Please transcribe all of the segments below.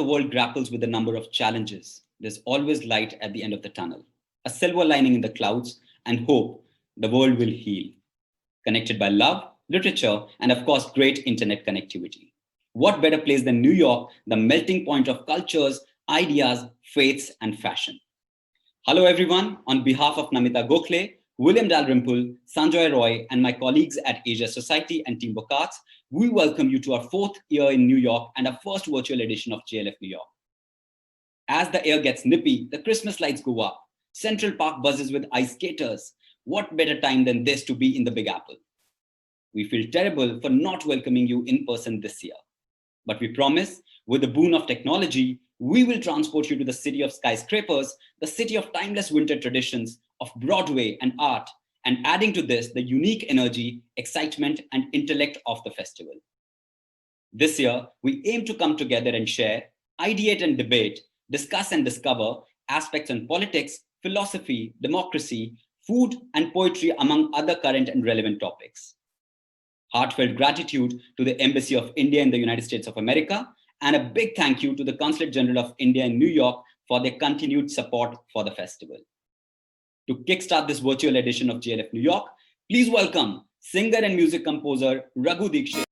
the world grapples with a number of challenges, there's always light at the end of the tunnel, a silver lining in the clouds, and hope the world will heal. Connected by love, literature, and of course, great internet connectivity. What better place than New York, the melting point of cultures, ideas, faiths, and fashion? Hello, everyone. On behalf of Namita Gokhale, William Dalrymple, Sanjoy Roy, and my colleagues at Asia Society and Teamwork Arts, we welcome you to our 4th year in New York and our first virtual edition of JLF New York. As the air gets nippy, the Christmas lights go up. Central Park buzzes with ice skaters. What better time than this to be in the Big Apple? We feel terrible for not welcoming you in person this year. But we promise, with the boon of technology, we will transport you to the city of skyscrapers, the city of timeless winter traditions, of Broadway and art, and adding to this the unique energy, excitement, and intellect of the festival. This year, we aim to come together and share, ideate and debate, discuss and discover aspects on politics, philosophy, democracy, food, and poetry, among other current and relevant topics. Heartfelt gratitude to the Embassy of India in the United States of America, and a big thank you to the Consulate General of India in New York for their continued support for the festival. To kickstart this virtual edition of JLF New York, please welcome singer and music composer Raghu Dikshit.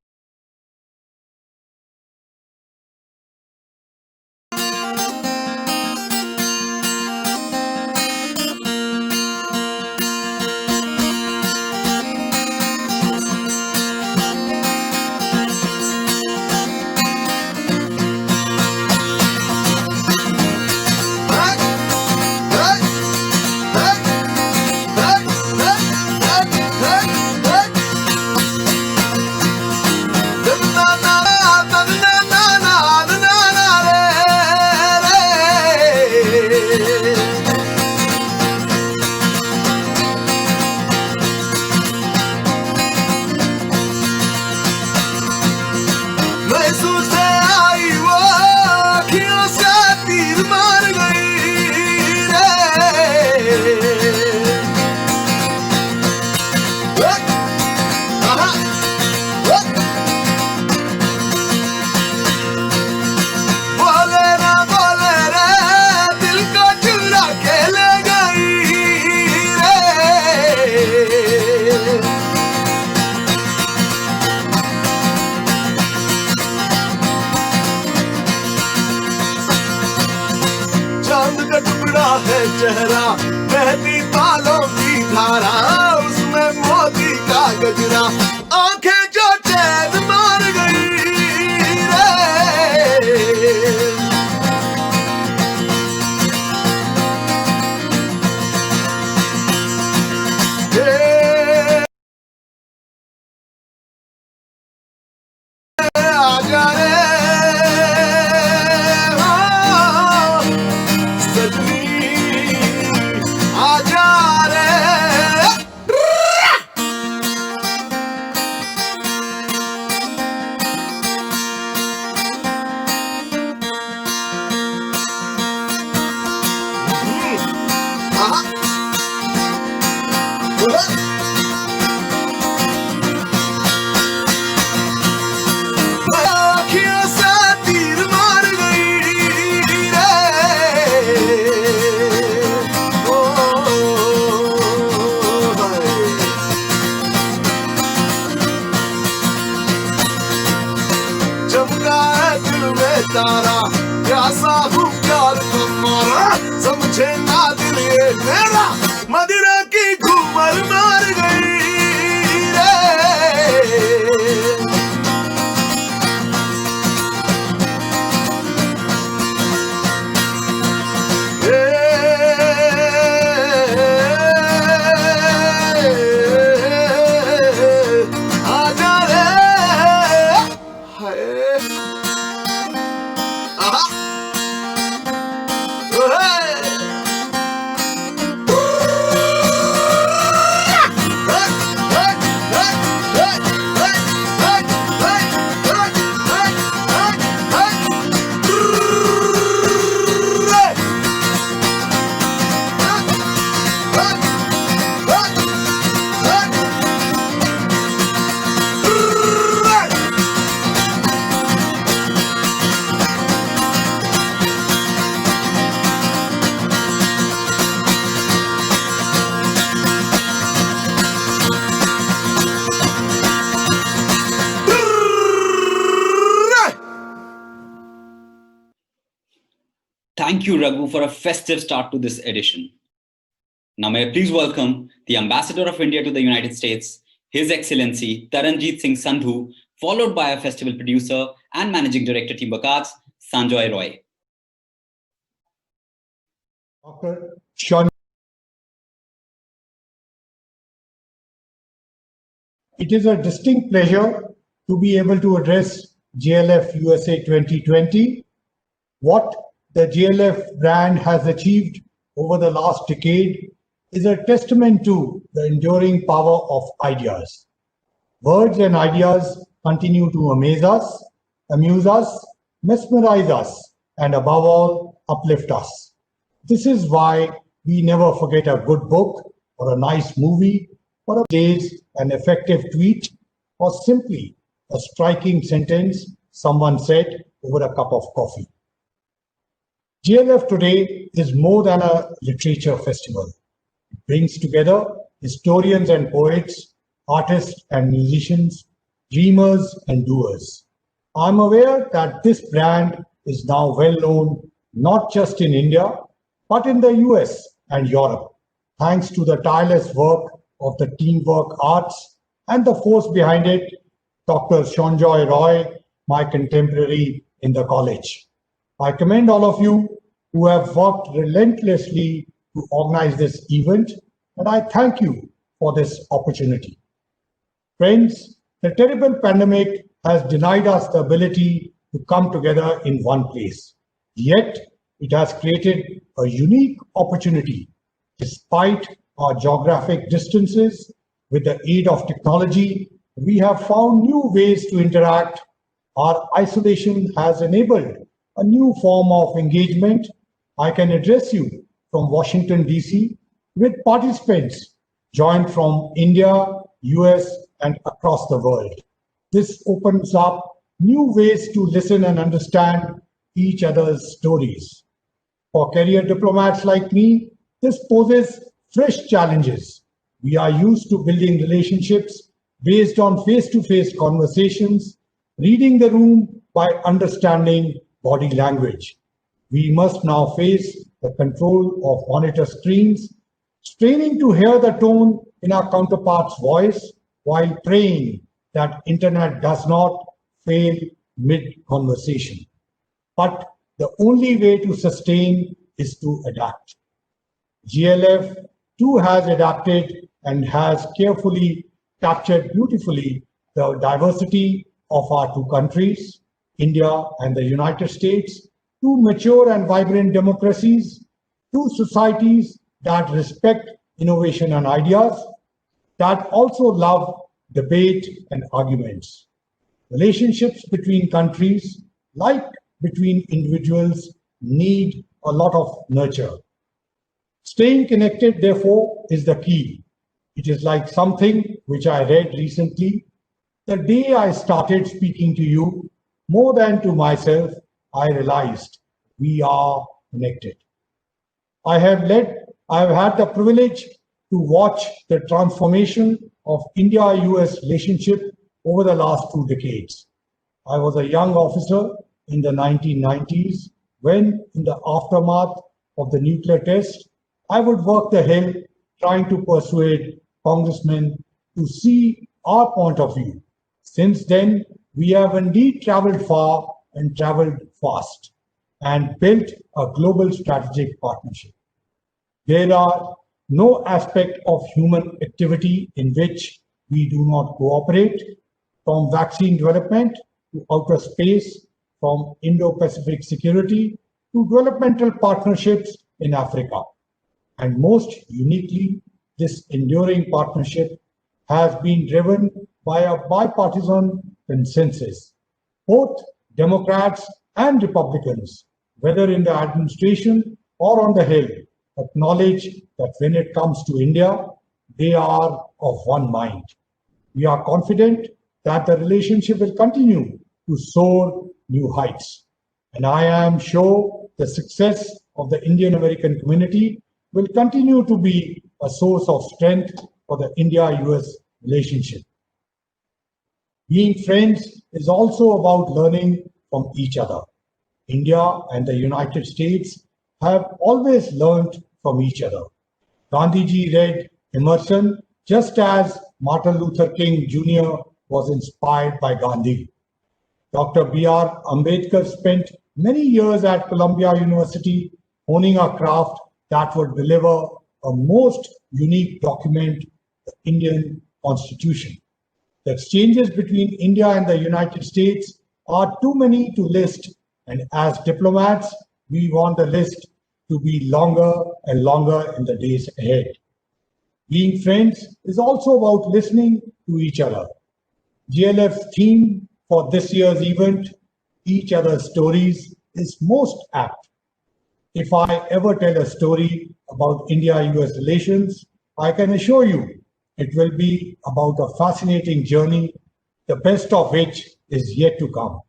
चेहरा बहती बालों की धारा उसमें मोती का गजरा आंखें जो चैन मार गई रे आजा रे तारा प्यासा हूँ प्यार तुम्हारा समझे ना दिल ये मेरा मदिरा की घूमर मार गई आजा रे हाय Thank you, Raghu, for a festive start to this edition. Now, may I please welcome the Ambassador of India to the United States, His Excellency Taranjeet Singh Sandhu, followed by our festival producer and Managing Director, Team Bakats, Sanjoy Roy. Dr. Sean. It is a distinct pleasure to be able to address JLF USA 2020. What the JLF brand has achieved over the last decade is a testament to the enduring power of ideas. Words and ideas continue to amaze us, amuse us, mesmerize us, and above all, uplift us. This is why we never forget a good book or a nice movie or a day's an effective tweet or simply a striking sentence someone said over a cup of coffee. JLF today is more than a literature festival. It brings together historians and poets, artists and musicians, dreamers and doers. I'm aware that this brand is now well known not just in India, but in the US and Europe, thanks to the tireless work of the teamwork arts and the force behind it, Dr. Sanjoy Roy, my contemporary in the college. I commend all of you who have worked relentlessly to organize this event, and I thank you for this opportunity. Friends, the terrible pandemic has denied us the ability to come together in one place. Yet, it has created a unique opportunity. Despite our geographic distances, with the aid of technology, we have found new ways to interact. Our isolation has enabled a new form of engagement. I can address you from Washington, D.C., with participants joined from India, US, and across the world. This opens up new ways to listen and understand each other's stories. For career diplomats like me, this poses fresh challenges. We are used to building relationships based on face-to-face conversations, reading the room by understanding body language. We must now face the control of monitor screens, straining to hear the tone in our counterpart's voice while praying that internet does not fail mid-conversation. But the only way to sustain is to adapt. JLF too has adapted and has carefully captured beautifully the diversity of our two countries, India and the United States, two mature and vibrant democracies, two societies that respect innovation and ideas, that also love debate and arguments. Relationships between countries, like between individuals, need a lot of nurture. Staying connected, therefore, is the key. It is like something which I read recently. The day I started speaking to you, more than to myself, I realized we are connected. I have had the privilege to watch the transformation of India-US relationship over the last 2 decades. I was a young officer in the 1990s when, in the aftermath of the nuclear test, I would work the hill trying to persuade congressmen to see our point of view. Since then, we have indeed traveled far and traveled fast and built a global strategic partnership. There are no aspect of human activity in which we do not cooperate, from vaccine development to outer space, from Indo-Pacific security to developmental partnerships in Africa. And most uniquely, this enduring partnership has been driven by a bipartisan consensus. Both Democrats and Republicans, whether in the administration or on the Hill, acknowledge that when it comes to India, they are of one mind. We are confident that the relationship will continue to soar new heights. And I am sure the success of the Indian American community will continue to be a source of strength for the India-US relationship. Being friends is also about learning from each other. India and the United States have always learned from each other. Gandhiji read Emerson just as Martin Luther King Jr. was inspired by Gandhi. Dr. B.R. Ambedkar spent many years at Columbia University honing a craft that would deliver a most unique document, the Indian Constitution. The exchanges between India and the United States are too many to list, and as diplomats, we want the list to be longer and longer in the days ahead. Being friends is also about listening to each other. JLF's theme for this year's event, Each Other's Stories, is most apt. If I ever tell a story about India-US relations, I can assure you it will be about a fascinating journey, the best of which is yet to come.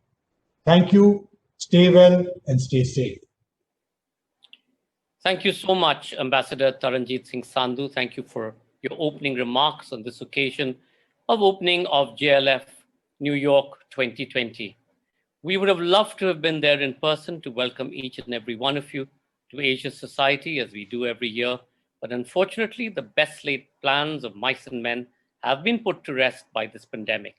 Thank you, stay well and stay safe. Thank you so much, Ambassador Taranjit Singh Sandhu. Thank you for your opening remarks on this occasion of opening of JLF New York 2020. We would have loved to have been there in person to welcome each and every one of you to Asia Society as we do every year. But unfortunately, the best laid plans of mice and men have been put to rest by this pandemic.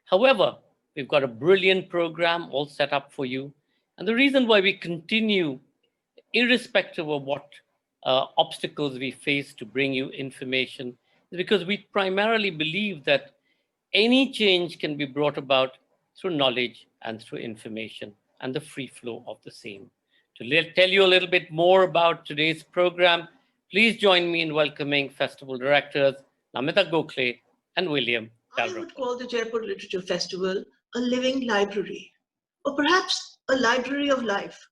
However, we've got a brilliant program all set up for you. And the reason why we continue, irrespective of what obstacles we face to bring you information, is because we primarily believe that any change can be brought about through knowledge and through information and the free flow of the same. To tell you a little bit more about today's program, please join me in welcoming festival directors Namita Gokhale and William Dalrymple. I would call the Jaipur Literature Festival a living library, or perhaps a library of life.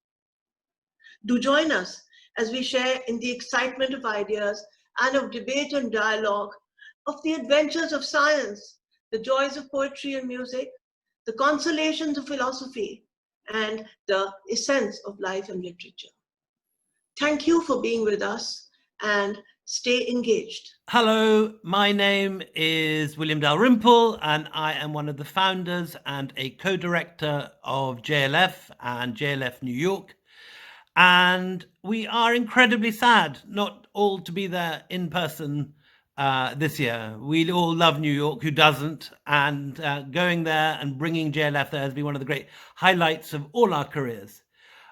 Do join us as we share in the excitement of ideas and of debate and dialogue, of the adventures of science, the joys of poetry and music, the consolations of philosophy, and the essence of life and literature. Thank you for being with us and stay engaged. Hello, my name is William Dalrymple and I am one of the founders and a co-director of JLF and JLF New York. And we are incredibly sad not all to be there in person this year. We all love New York, who doesn't? And going there and bringing JLF there has been one of the great highlights of all our careers.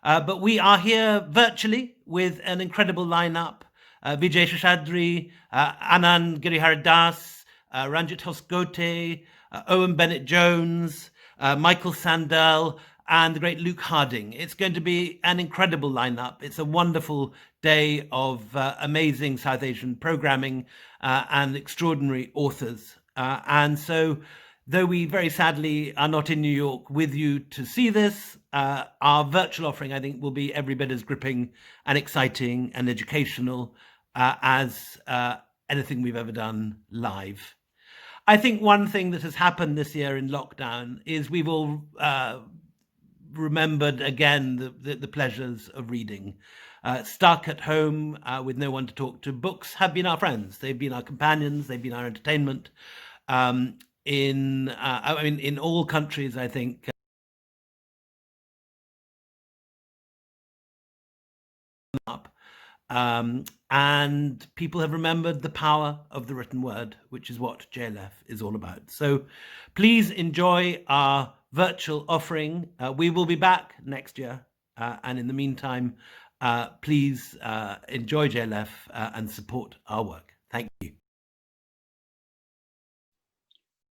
But we are here virtually with an incredible lineup. Vijay Shashadri, Anand Giridharadas, Ranjit Hoskote, Owen Bennett-Jones, Michael Sandel, and the great Luke Harding. It's going to be an incredible lineup. It's a wonderful day of amazing South Asian programming and extraordinary authors. And so, though we very sadly are not in New York with you to see this, our virtual offering, I think, will be every bit as gripping and exciting and educational as anything we've ever done live. I think one thing that has happened this year in lockdown is we've all remembered again the pleasures of reading. Stuck at home with no one to talk to, books have been our friends. They've been our companions. They've been our entertainment. In all countries, I think. And people have remembered the power of the written word, which is what JLF is all about. So please enjoy our virtual offering. We will be back next year. And in the meantime, please enjoy JLF and support our work. Thank you.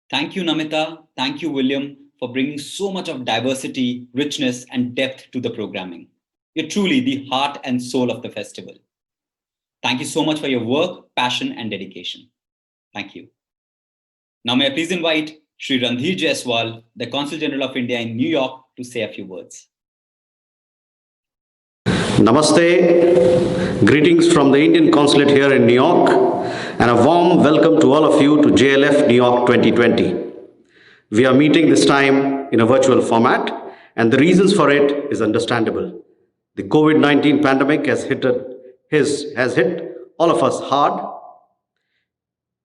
Thank you, Namita. Thank you, William, for bringing so much of diversity, richness, and depth to the programming. You're truly the heart and soul of the festival. Thank you so much for your work, passion, and dedication. Thank you. Now, may I please invite Shri Randhir Jaiswal, the Consul General of India in New York, to say a few words. Namaste. Greetings from the Indian Consulate here in New York, and a warm welcome to all of you to JLF New York 2020. We are meeting this time in a virtual format, and the reasons for it is understandable. The COVID-19 pandemic has hit all of us hard,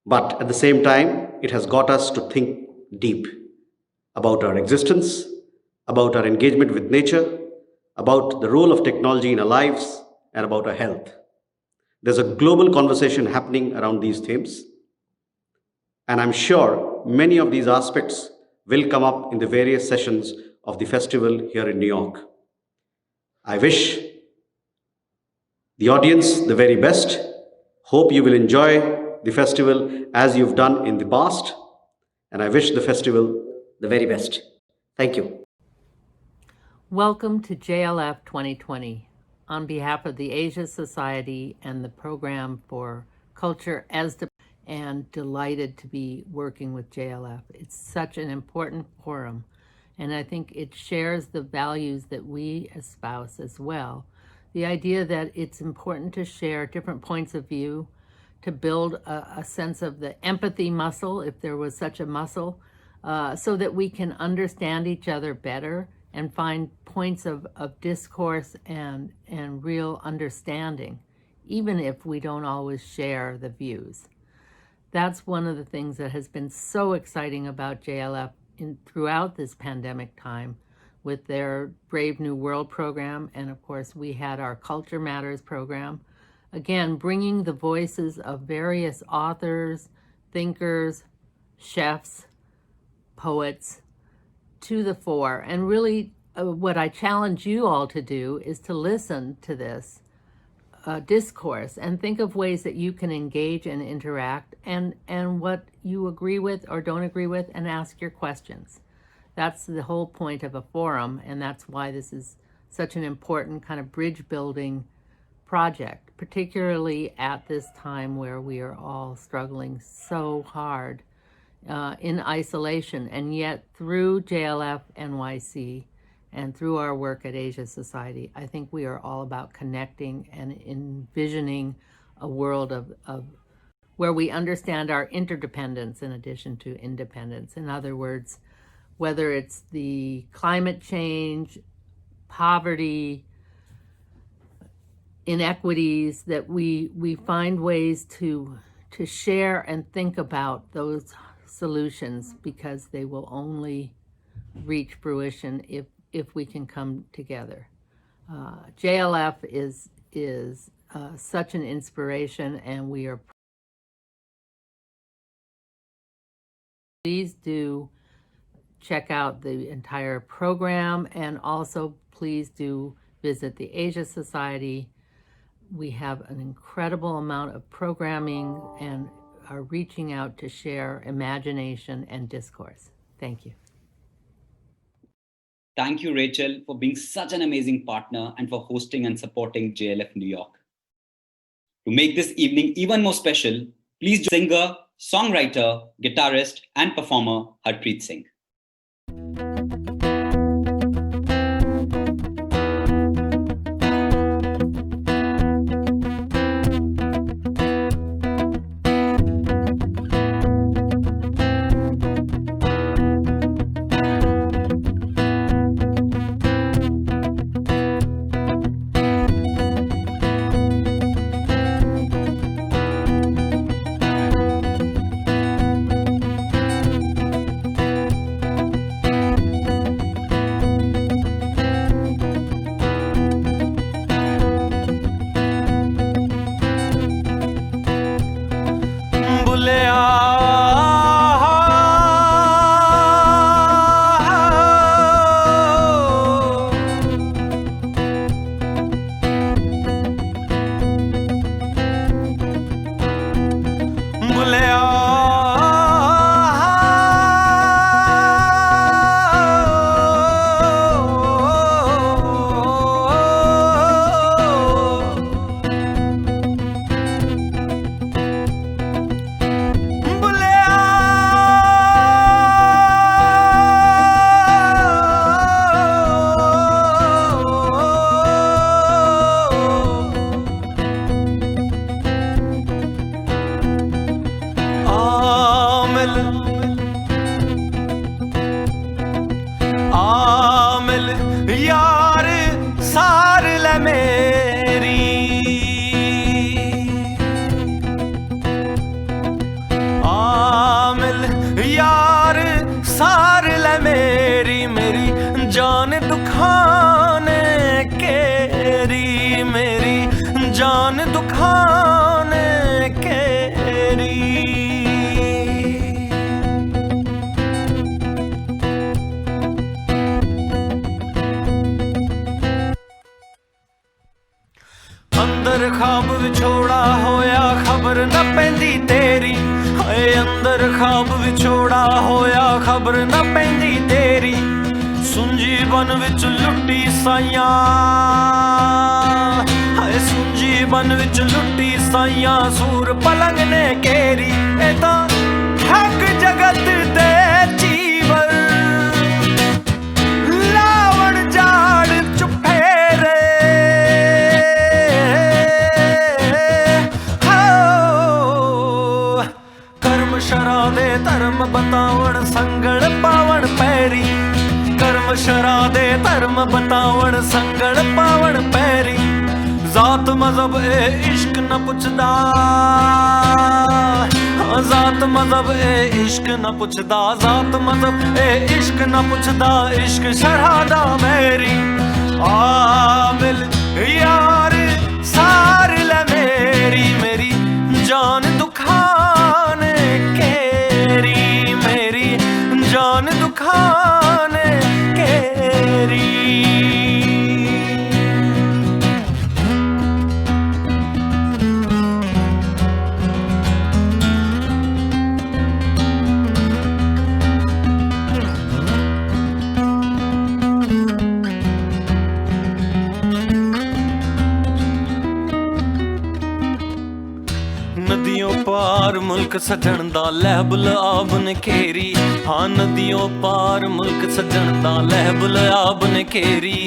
but at the same time, it has got us to think deep about our existence, about our engagement with nature, about the role of technology in our lives, and about our health. There's a global conversation happening around these themes, and I'm sure many of these aspects will come up in the various sessions of the festival here in New York. I wish the audience the very best. Hope you will enjoy the festival as you've done in the past, and I wish the festival the very best. Thank you. Welcome to JLF 2020. On behalf of the Asia Society and the Program for Culture and delighted to be working with JLF. It's such an important forum, and I think it shares the values that we espouse as well. The idea that it's important to share different points of view, to build a sense of the empathy muscle, if there was such a muscle, so that we can understand each other better and find points of discourse and real understanding, even if we don't always share the views. That's one of the things that has been so exciting about JLF throughout this pandemic time, with their Brave New World program, and of course we had our Culture Matters program. Again, bringing the voices of various authors, thinkers, chefs, poets to the fore. And really what I challenge you all to do is to listen to this discourse and think of ways that you can engage and interact, and what you agree with or don't agree with, and ask your questions. That's the whole point of a forum, and that's why this is such an important kind of bridge building project, particularly at this time where we are all struggling so hard in isolation. And yet through JLF NYC and through our work at Asia Society, I think we are all about connecting and envisioning a world of where we understand our interdependence in addition to independence. In other words, whether it's the climate change, poverty, inequities, that we find ways to share and think about those solutions, because they will only reach fruition if we can come together. JLF is such an inspiration, and we are. Please do check out the entire program, and also please do visit the Asia Society. We have an incredible amount of programming and are reaching out to share imagination and discourse. Thank you. Thank you, Rachel, for being such an amazing partner and for hosting and supporting JLF New York. To make this evening even more special, please join singer, songwriter, guitarist, and performer Harpreet Singh. दुखा ने घेरी। अंदर ख्वाब विछोड़ा होया खबर न पैंदी तेरी, हाय अंदर ख्वाब विछोड़ा होया खबर न पैंदी तेरी। सुंजी बन विच लुटी साइयां, हाय सुंजी बन विच लुटी साइयां सूर पलंग ने घेरी। ए तां ठग जगत दे चीवर लावण जाड़ चुफेरे। कर्म शरा दे धर्म बतावण संगल पावण पैरी, कर्म शरा दे धर्म बतावण संगल पावण पैरी। जात मजहब ए इश्क न पुछदा, जात मजहब ए इश्क न पुछदा, जात मजहब ए इश्क न पुछदा, इश्क शरादा मेरी। आ मिल यार सार ले मेरी, मेरी जान दुखाने केरी, मेरी जान दुखाने केरी। नदियों पार मुल्क सजण दा लहबुल आब ने घेरी, हाँ नदियों पार मुल्क सजण दा लहबुल आब ने घेरी।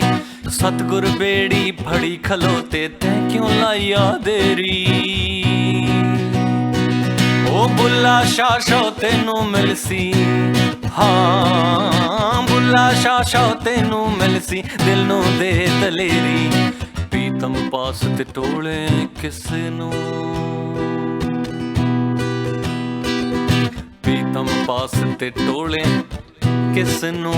सतगुर बेड़ी फड़ी खलोते तैं क्यों लाइया देरी। ओ बुल्ला शाशो तेनू मिलसी, हाँ बुल्ला शाशो तेनू मिलसी, दिल नू दे दलेरी। पीतम पास ते टोले किसे नू, पीतम पास ते टोले किस नू,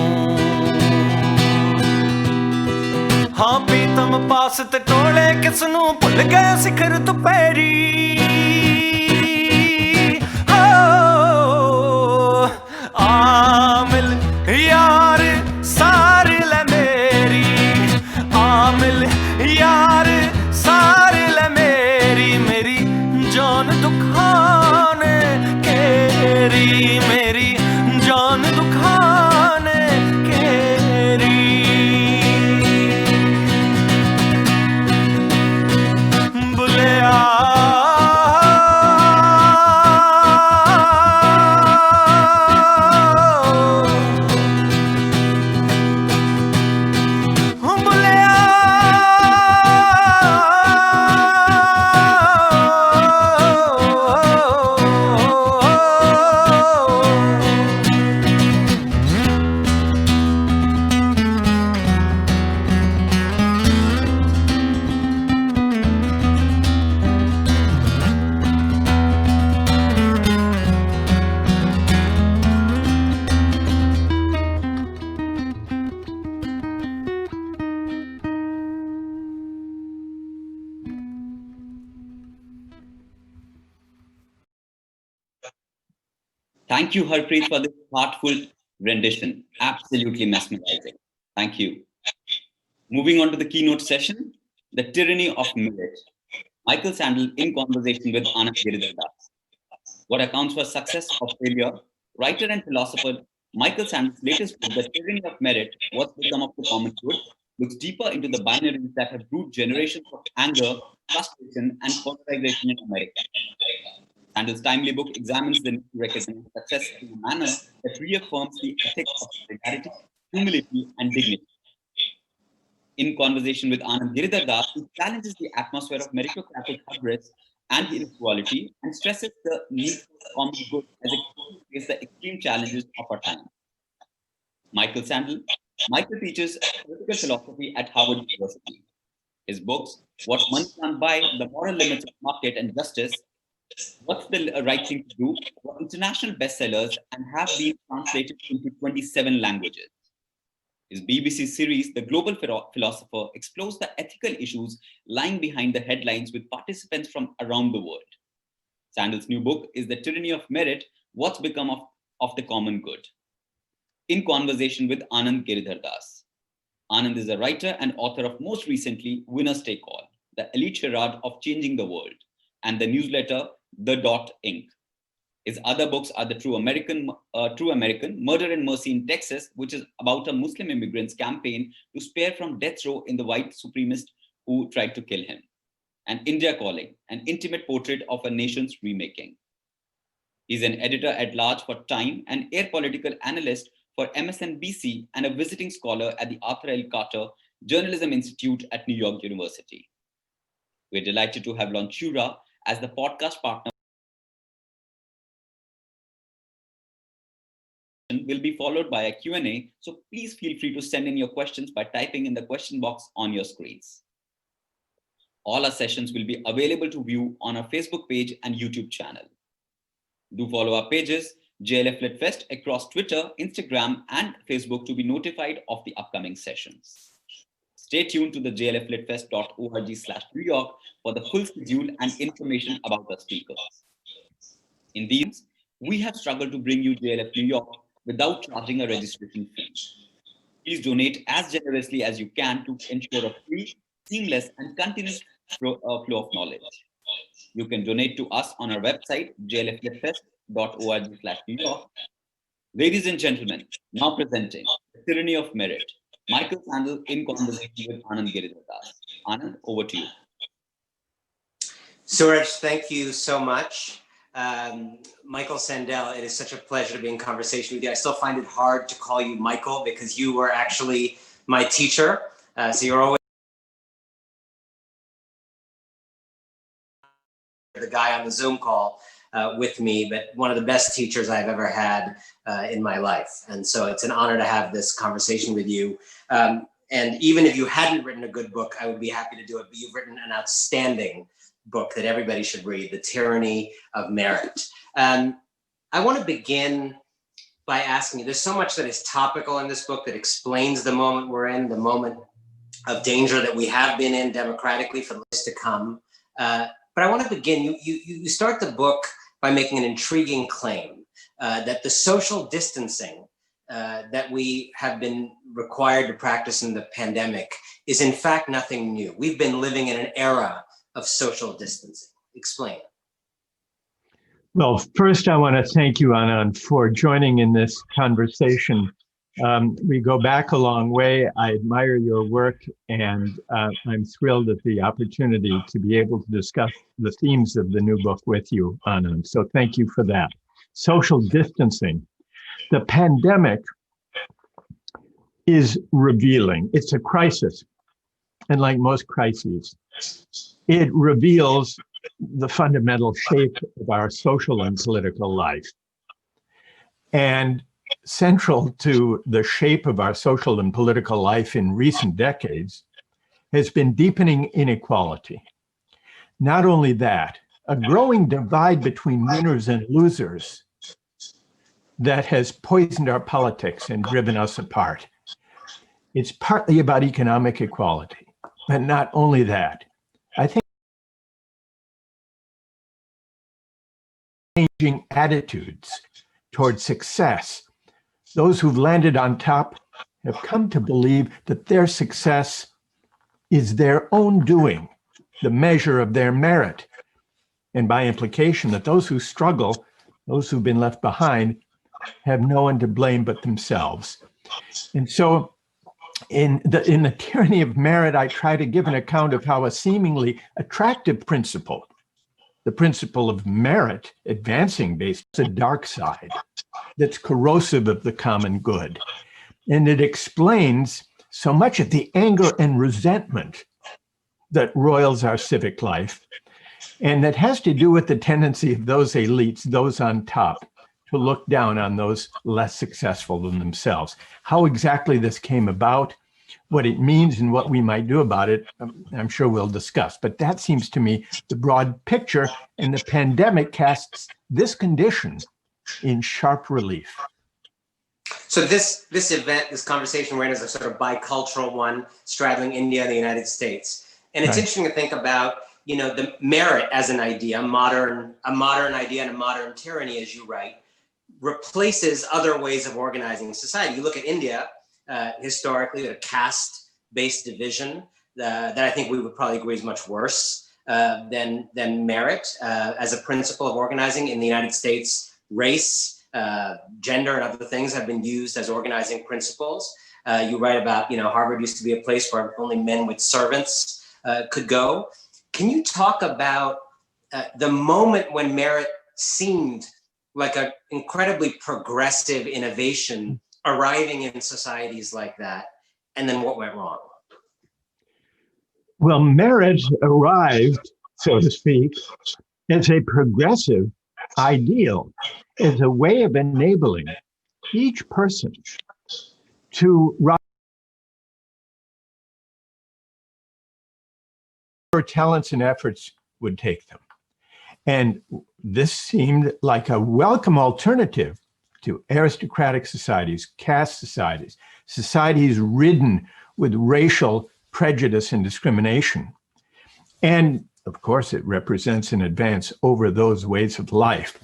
हाँ पीतम पास ते टोले किस नू भुल गए सिखर दुपहरी। आमिल यार सार ले मेरी, आमिल यार सार ले मेरी, मेरी जान दुखाने केरी, मेरी जान दुखाने केरी। बुलिया Thank you, Harpreet, for this heartful rendition. Absolutely mesmerizing. Thank you. Moving on to the keynote session, The Tyranny of Merit. Michael Sandel in conversation with Anand Giridharadas. What accounts for success or failure? Writer and philosopher Michael Sandel's latest book, The Tyranny of Merit, What's Become of the Common Good, looks deeper into the binaries that have brewed generations of anger, frustration, and polarization in America. Sandel's timely book examines the need to recognize success in a manner that reaffirms the ethics of solidarity, humility, and dignity. In conversation with Anand Giridharadas, he challenges the atmosphere of meritocratic hubris and inequality and stresses the need for common good as it faces the extreme challenges of our time. Michael Sandel. Michael teaches political philosophy at Harvard University. His books, What Money Can't Buy, The Moral Limits of Market and Justice, What's the Right Thing to Do, were international bestsellers and have been translated into 27 languages. His BBC series, The Global Philosopher, explores the ethical issues lying behind the headlines with participants from around the world. Sandel's new book is The Tyranny of Merit, What's Become of the Common Good. In conversation with Anand Giridharadas. Anand is a writer and author of most recently Winners Take All, the elite charade of changing the world, and the newsletter The Dot Inc. His other books are the True American, Murder and Mercy in Texas, which is about a Muslim immigrant's campaign to spare from death row in the white supremacist who tried to kill him, and India Calling, an intimate portrait of a nation's remaking. He's an editor-at-large for Time, an air political analyst for MSNBC, and a visiting scholar at the Arthur L. Carter Journalism Institute at New York University. We're delighted to have launched Shura as the podcast partner. Will be followed by a Q&A, so please feel free to send in your questions by typing in the question box on your screens. All our sessions will be available to view on our Facebook page and YouTube channel. Do follow our pages, JLF Lit Fest, across Twitter, Instagram, and Facebook to be notified of the upcoming sessions. Stay tuned to the jlflitfest.org/New York for the full schedule and information about the speakers. In these, we have struggled to bring you JLF New York without charging a registration fee. Please donate as generously as you can to ensure a free, seamless, and continuous flow of knowledge. You can donate to us on our website, jlflitfest.org/New York. Ladies and gentlemen, now presenting The Tyranny of Merit, Michael Sandel in conversation with Anand Giridharadas. Anand, over to you. Suraj, thank you so much. Michael Sandel, it is such a pleasure to be in conversation with you. I still find it hard to call you Michael because you were actually my teacher. So you're always the guy on the Zoom call with me, but one of the best teachers I've ever had in my life. And so it's an honor to have this conversation with you. And even if you hadn't written a good book, I would be happy to do it, but you've written an outstanding book that everybody should read, The Tyranny of Merit. I want to begin by asking you, there's so much that is topical in this book that explains the moment we're in, the moment of danger that we have been in democratically for the years to come. But I want to begin, you start the book by making an intriguing claim that the social distancing that we have been required to practice in the pandemic is in fact nothing new. We've been living in an era of social distancing. Explain. Well, first I want to thank you, Anand, for joining in this conversation. We go back a long way. I admire your work, and I'm thrilled at the opportunity to be able to discuss the themes of the new book with you, Anand. So thank you for that. Social distancing. The pandemic is revealing. It's a crisis. And like most crises, it reveals the fundamental shape of our social and political life. And central to the shape of our social and political life in recent decades has been deepening inequality. Not only that, a growing divide between winners and losers that has poisoned our politics and driven us apart. It's partly about economic equality, but not only that. I think changing attitudes towards success. Those who've landed on top have come to believe that their success is their own doing, the measure of their merit. And by implication, that those who struggle, those who've been left behind, have no one to blame but themselves. And so in the Tyranny of Merit, I try to give an account of how a seemingly attractive principle, the principle of merit advancing based on a dark side that's corrosive of the common good. And it explains so much of the anger and resentment that roils our civic life. And that has to do with the tendency of those elites, those on top, to look down on those less successful than themselves. How exactly this came about, what it means and what we might do about it, I'm sure we'll discuss. But that seems to me the broad picture, and the pandemic casts this condition in sharp relief. So this event, this conversation we're in is a sort of bicultural one, straddling India and the United States. And it's interesting to think about, the merit as an idea, a modern idea and a modern tyranny, as you write, replaces other ways of organizing society. You look at India, historically, a caste-based division that I think we would probably agree is much worse than merit as a principle of organizing. In the United States, race, gender, and other things have been used as organizing principles. You write about, Harvard used to be a place where only men with servants could go. Can you talk about the moment when merit seemed like an incredibly progressive innovation arriving in societies like that, and then what went wrong? Well, merit arrived, so to speak, as a progressive ideal, as a way of enabling each person to rise where talents and efforts would take them. And this seemed like a welcome alternative to aristocratic societies, caste societies, societies ridden with racial prejudice and discrimination. And of course, it represents an advance over those ways of life.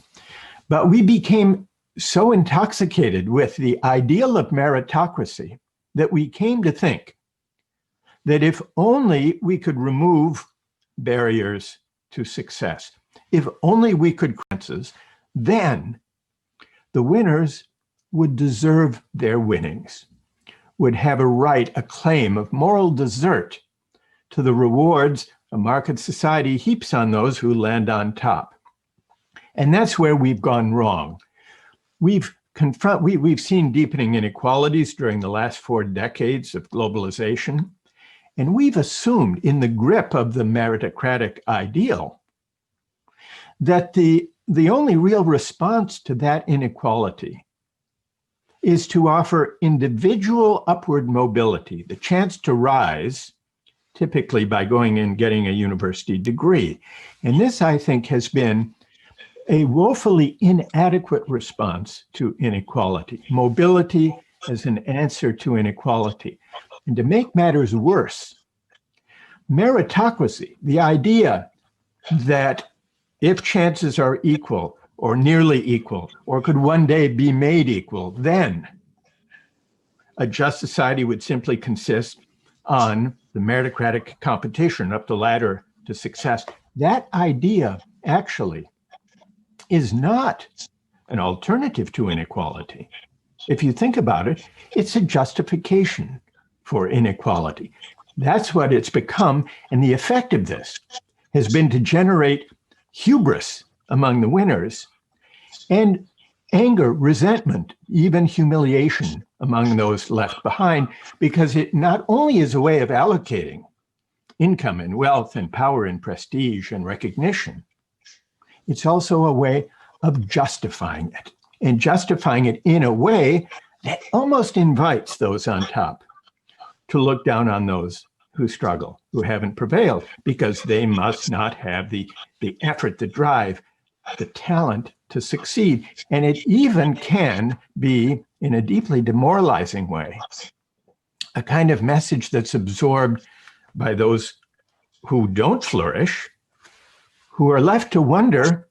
But we became so intoxicated with the ideal of meritocracy that we came to think that if only we could remove barriers to success, if only we could, then the winners would deserve their winnings, would have a right, a claim of moral desert to the rewards a market society heaps on those who land on top. And that's where we've gone wrong. We've seen deepening inequalities during the last 4 decades of globalization, and we've assumed in the grip of the meritocratic ideal that the only real response to that inequality is to offer individual upward mobility, the chance to rise, typically by going and getting a university degree. And this, I think, has been a woefully inadequate response to inequality. Mobility as an answer to inequality. And to make matters worse, meritocracy, the idea that if chances are equal or nearly equal, or could one day be made equal, then a just society would simply consist on the meritocratic competition up the ladder to success. That idea actually is not an alternative to inequality. If you think about it, it's a justification for inequality. That's what it's become. And the effect of this has been to generate hubris among the winners and anger, resentment, even humiliation among those left behind, because it not only is a way of allocating income and wealth and power and prestige and recognition, it's also a way of justifying it, and justifying it in a way that almost invites those on top to look down on those who struggle, who haven't prevailed, because they must not have the effort, the drive, the talent to succeed. And it even can be, in a deeply demoralizing way, a kind of message that's absorbed by those who don't flourish, who are left to wonder,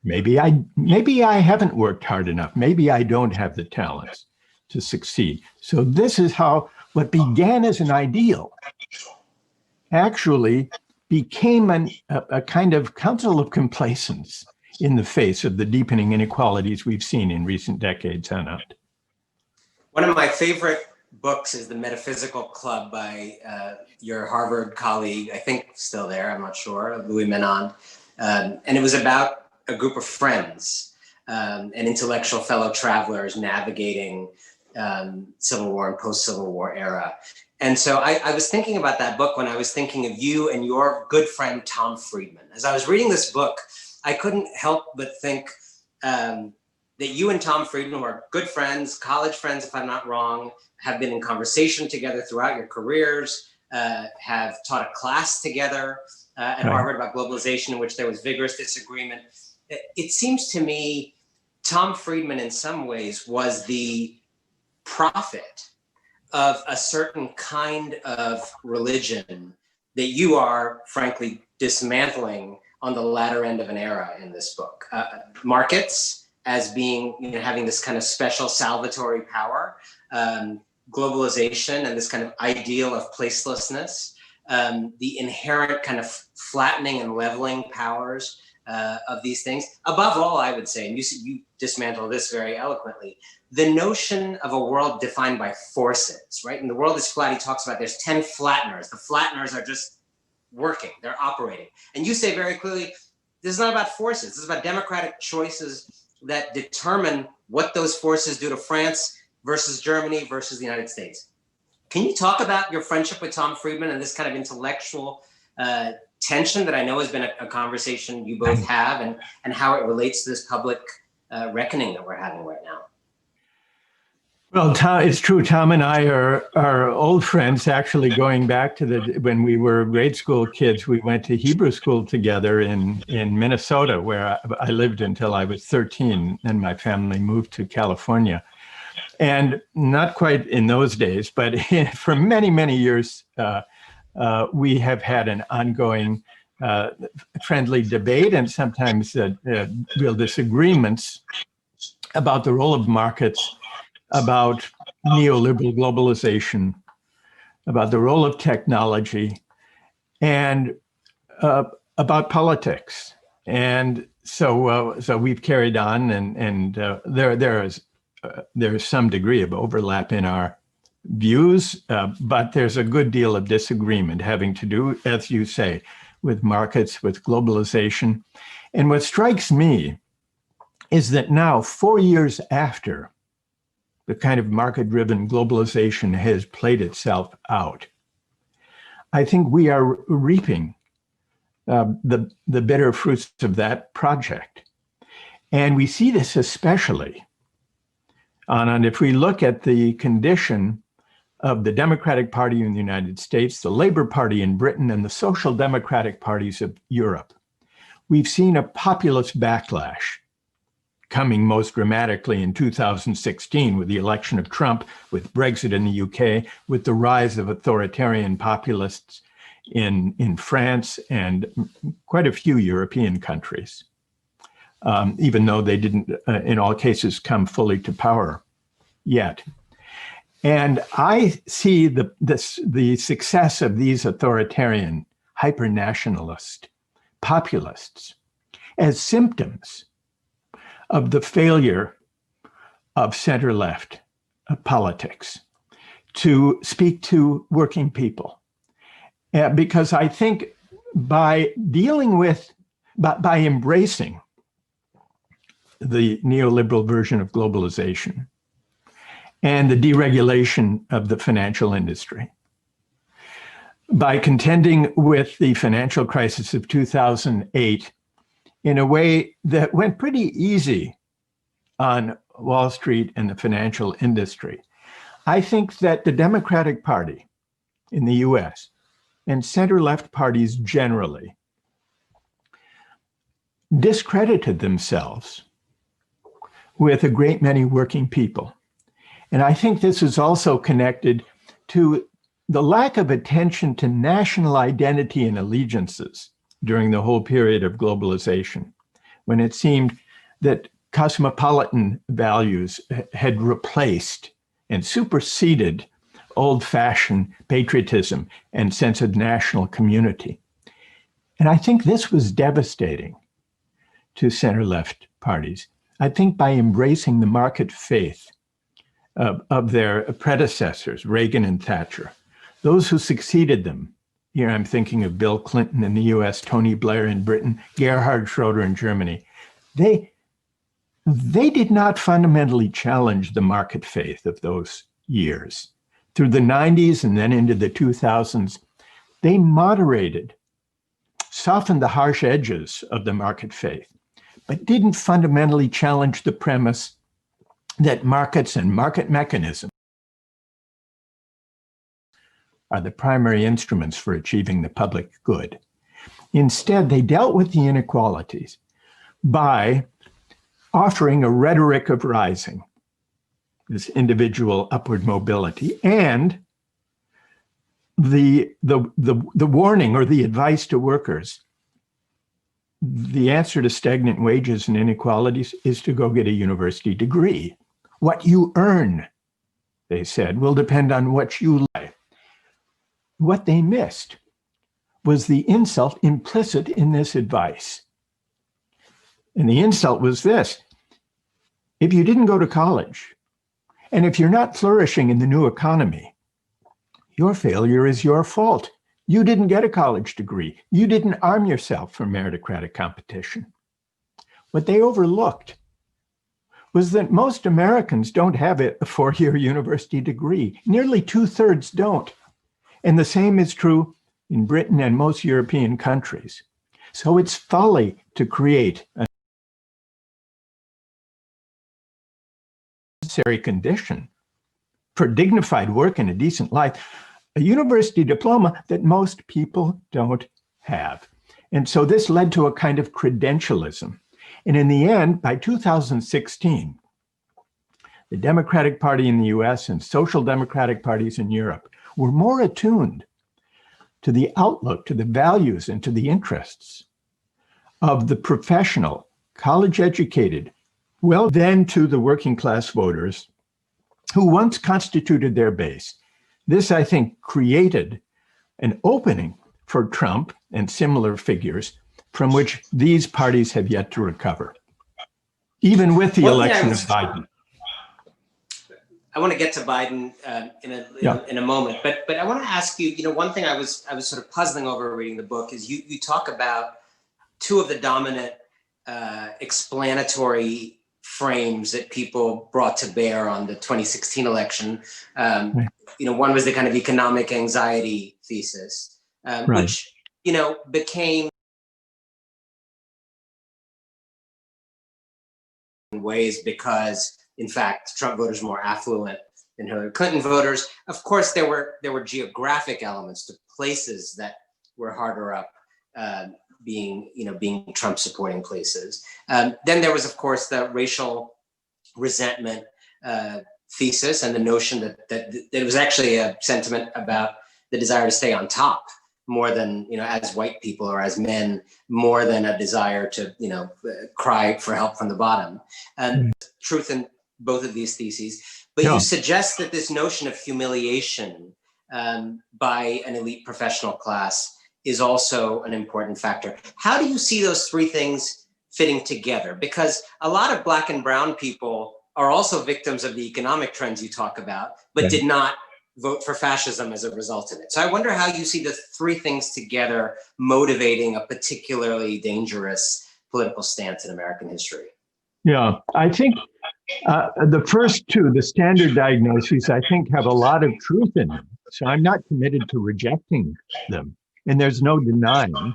maybe I haven't worked hard enough. Maybe I don't have the talents to succeed. So this is how what began as an ideal actually became a kind of council of complacence in the face of the deepening inequalities we've seen in recent decades, Anand. One of my favorite books is The Metaphysical Club by your Harvard colleague, I think still there, I'm not sure, Louis Menand. And it was about a group of friends and intellectual fellow travelers navigating Civil War and post-Civil War era. And so I was thinking about that book when I was thinking of you and your good friend, Tom Friedman. As I was reading this book, I couldn't help but think that you and Tom Friedman were good friends, college friends, if I'm not wrong, have been in conversation together throughout your careers, have taught a class together at Harvard about globalization in which there was vigorous disagreement. It seems to me Tom Friedman in some ways was the prophet of a certain kind of religion that you are, frankly, dismantling on the latter end of an era in this book. Markets as being, having this kind of special salvatory power, globalization and this kind of ideal of placelessness, the inherent kind of flattening and leveling powers of these things. Above all, I would say, and you dismantle this very eloquently, the notion of a world defined by forces, right? And the world is flat. He talks about there's 10 flatteners. The flatteners are just working, they're operating. And you say very clearly, this is not about forces. This is about democratic choices that determine what those forces do to France versus Germany versus the United States. Can you talk about your friendship with Tom Friedman and this kind of intellectual tension that I know has been a conversation you both have, and how it relates to this public reckoning that we're having right now? Well, Tom, it's true. Tom and I are old friends, actually, going back to when we were grade school kids. We went to Hebrew school together in Minnesota, where I lived until I was 13, and my family moved to California. And not quite in those days, but for many, many years, we have had an ongoing friendly debate and sometimes real disagreements about the role of markets, about neoliberal globalization, about the role of technology, and about politics. And so we've carried on, and there's some degree of overlap in our views, but there's a good deal of disagreement having to do, as you say, with markets, with globalization. And what strikes me is that now, 4 years after the kind of market-driven globalization has played itself out, I think we are reaping the bitter fruits of that project. And we see this especially, Anand, if we look at the condition of the Democratic Party in the United States, the Labour Party in Britain, and the Social Democratic parties of Europe. We've seen a populist backlash coming most dramatically in 2016 with the election of Trump, with Brexit in the UK, with the rise of authoritarian populists in France and quite a few European countries, even though they didn't, in all cases, come fully to power yet. And I see the success of these authoritarian, hyper-nationalist populists as symptoms of the failure of center-left politics to speak to working people. Because I think by embracing the neoliberal version of globalization and the deregulation of the financial industry, by contending with the financial crisis of 2008 in a way that went pretty easy on Wall Street and the financial industry, I think that the Democratic Party in the US and center-left parties generally discredited themselves with a great many working people. And I think this is also connected to the lack of attention to national identity and allegiances during the whole period of globalization, when it seemed that cosmopolitan values had replaced and superseded old-fashioned patriotism and sense of national community. And I think this was devastating to center-left parties. I think by embracing the market faith of their predecessors, Reagan and Thatcher, those who succeeded them, here I'm thinking of Bill Clinton in the US, Tony Blair in Britain, Gerhard Schroeder in Germany, they did not fundamentally challenge the market faith of those years. Through the 90s and then into the 2000s, they moderated, softened the harsh edges of the market faith, but didn't fundamentally challenge the premise that markets and market mechanisms are the primary instruments for achieving the public good. Instead, they dealt with the inequalities by offering a rhetoric of rising, this individual upward mobility, and the warning or the advice to workers. The answer to stagnant wages and inequalities is to go get a university degree. What you earn, they said, will depend on what you like. What they missed was the insult implicit in this advice. And the insult was this: if you didn't go to college, and if you're not flourishing in the new economy, your failure is your fault. You didn't get a college degree. You didn't arm yourself for meritocratic competition. What they overlooked was that most Americans don't have a four-year university degree. Nearly 2/3 don't. And the same is true in Britain and most European countries. So it's folly to create a necessary condition for dignified work and a decent life, a university diploma that most people don't have. And so this led to a kind of credentialism. And in the end, by 2016, the Democratic Party in the US and social democratic parties in Europe were more attuned to the outlook, to the values, and to the interests of the professional, college-educated, well, then to the working class voters who once constituted their base. This, I think, created an opening for Trump and similar figures from which these parties have yet to recover, even with the election of Biden. I want to get to Biden in a moment, but I want to ask you. One thing I was sort of puzzling over reading the book is you talk about two of the dominant explanatory frames that people brought to bear on the 2016 election. One was the kind of economic anxiety thesis, which became in ways because, in fact, Trump voters were more affluent than Hillary Clinton voters. Of course, there were geographic elements to places that were harder up, being Trump supporting places. Then there was, of course, the racial resentment thesis and the notion that it was actually a sentiment about the desire to stay on top more than, as white people or as men, more than a desire to, cry for help from the bottom. And truth in both of these theses. But you suggest that this notion of humiliation by an elite professional class is also an important factor. How do you see those three things fitting together? Because a lot of Black and brown people are also victims of the economic trends you talk about, but did not vote for fascism as a result of it. So I wonder how you see the three things together motivating a particularly dangerous political stance in American history. Yeah, I think the first two, the standard diagnoses, I think have a lot of truth in them. So I'm not committed to rejecting them. And there's no denying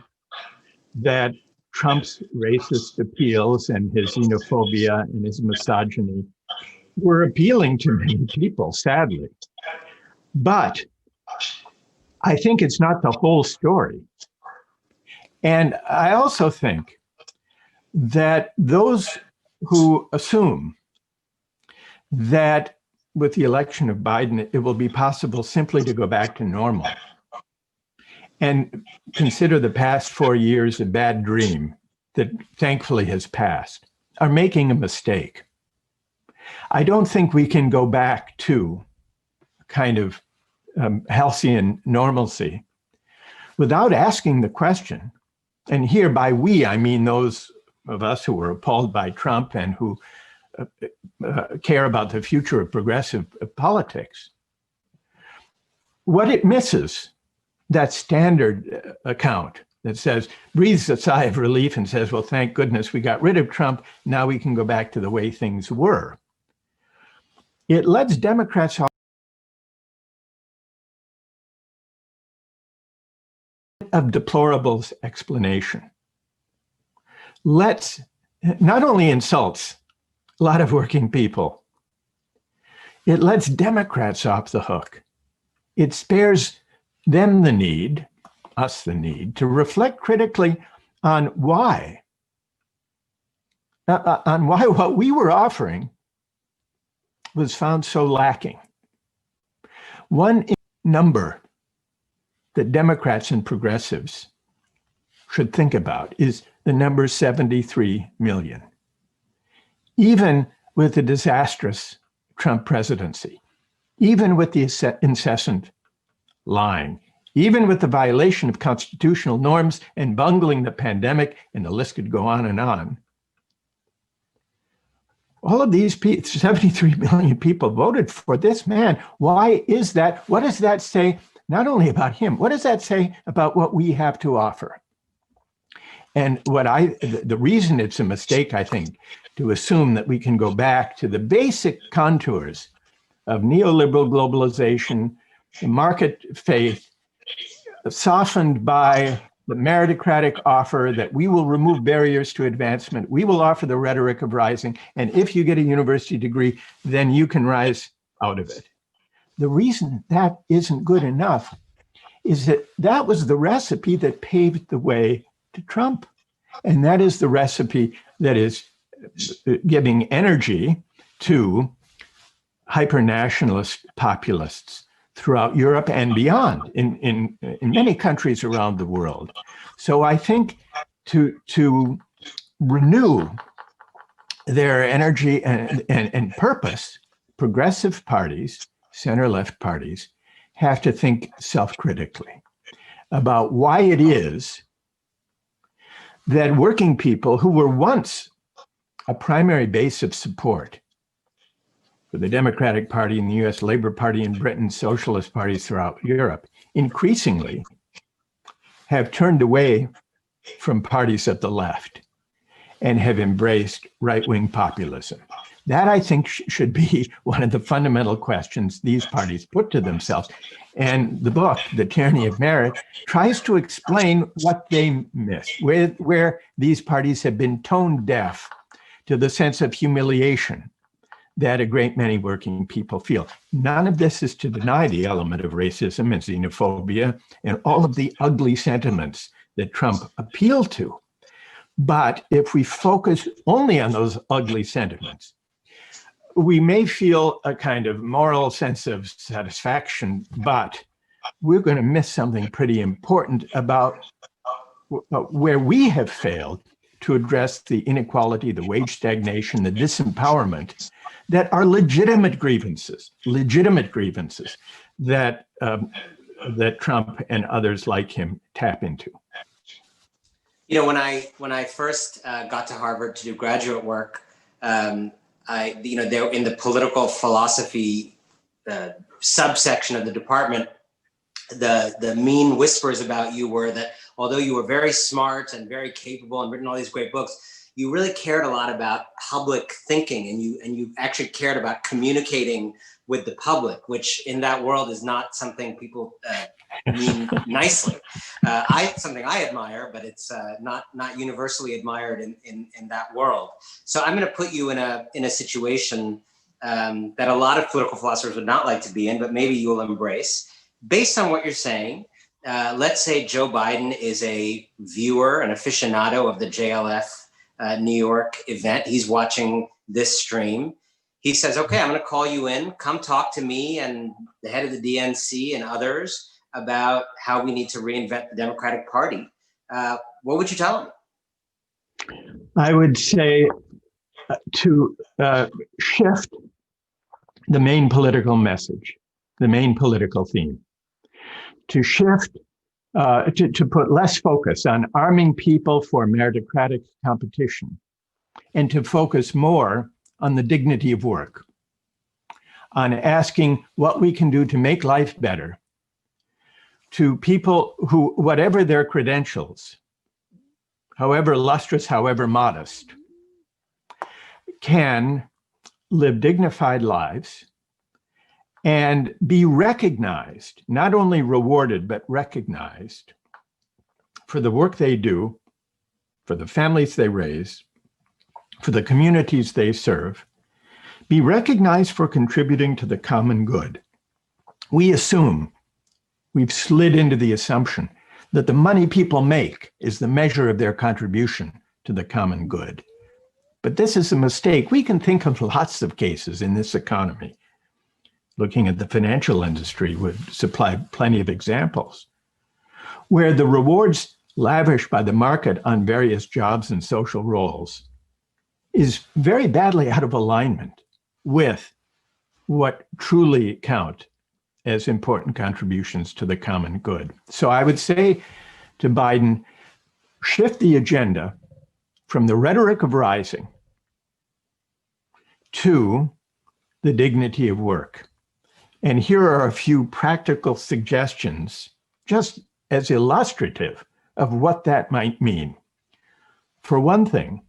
that Trump's racist appeals and his xenophobia and his misogyny were appealing to many people, sadly. But I think it's not the whole story. And I also think that those who assume that with the election of Biden, it will be possible simply to go back to normal and consider the past 4 years a bad dream that thankfully has passed, are making a mistake. I don't think we can go back to kind of halcyon normalcy without asking the question, and here by we, I mean those of us who were appalled by Trump and who care about the future of progressive politics. What it misses, that standard account that says, breathes a sigh of relief and says, well, thank goodness we got rid of Trump. Now we can go back to the way things were. It lets Democrats of deplorables explanation. Not only insults a lot of working people, it lets Democrats off the hook. It spares them the need, us the need, to reflect critically on why what we were offering was found so lacking. One number that Democrats and progressives should think about is the number 73 million. Even with the disastrous Trump presidency, even with the incessant lying, even with the violation of constitutional norms and bungling the pandemic, and the list could go on, all of these 73 million people voted for this man. Why is that? What does that say not only about him, what does that say about what we have to offer? And the reason it's a mistake, I think, to assume that we can go back to the basic contours of neoliberal globalization, the market faith, softened by the meritocratic offer that we will remove barriers to advancement, we will offer the rhetoric of rising, and if you get a university degree, then you can rise out of it. The reason that isn't good enough is that that was the recipe that paved the way to Trump. And that is the recipe that is giving energy to hyper-nationalist populists throughout Europe and beyond, in many countries around the world. So I think to renew their energy and purpose, progressive parties, center-left parties, have to think self-critically about why it is that working people who were once a primary base of support for the Democratic Party in the US, Labour Party in Britain, socialist parties throughout Europe, increasingly have turned away from parties of the left and have embraced right-wing populism. That, I think, should be one of the fundamental questions these parties put to themselves. And the book, The Tyranny of Merit, tries to explain what they missed, where these parties have been tone deaf to the sense of humiliation that a great many working people feel. None of this is to deny the element of racism and xenophobia and all of the ugly sentiments that Trump appealed to. But if we focus only on those ugly sentiments, we may feel a kind of moral sense of satisfaction, but we're going to miss something pretty important about where we have failed to address the inequality, the wage stagnation, the disempowerment that are legitimate grievances that that Trump and others like him tap into. You know, when I first got to Harvard to do graduate work, there in the political philosophy subsection of the department, the mean whispers about you were that although you were very smart and very capable and written all these great books, you really cared a lot about public thinking, and you actually cared about communicating with the public, which in that world is not something people mean nicely. Something I admire, but it's not universally admired in that world. So I'm going to put you in a situation that a lot of political philosophers would not like to be in, but maybe you'll embrace. Based on what you're saying, let's say Joe Biden is a viewer, an aficionado of the JLF New York event. He's watching this stream. He says, okay, I'm going to call you in. Come talk to me and the head of the DNC and others about how we need to reinvent the Democratic Party. What would you tell him? I would say to shift the main political message, the main political theme, to shift, to put less focus on arming people for meritocratic competition, and to focus more on the dignity of work, on asking what we can do to make life better to people who, whatever their credentials, however lustrous, however modest, can live dignified lives and be recognized, not only rewarded, but recognized for the work they do, for the families they raise, for the communities they serve, be recognized for contributing to the common good. We assume, we've slid into the assumption that the money people make is the measure of their contribution to the common good. But this is a mistake. We can think of lots of cases in this economy. Looking at the financial industry would supply plenty of examples where the rewards lavished by the market on various jobs and social roles is very badly out of alignment with what truly count as important contributions to the common good. So I would say to Biden, shift the agenda from the rhetoric of rising to the dignity of work. And here are a few practical suggestions, just as illustrative of what that might mean. For one thing,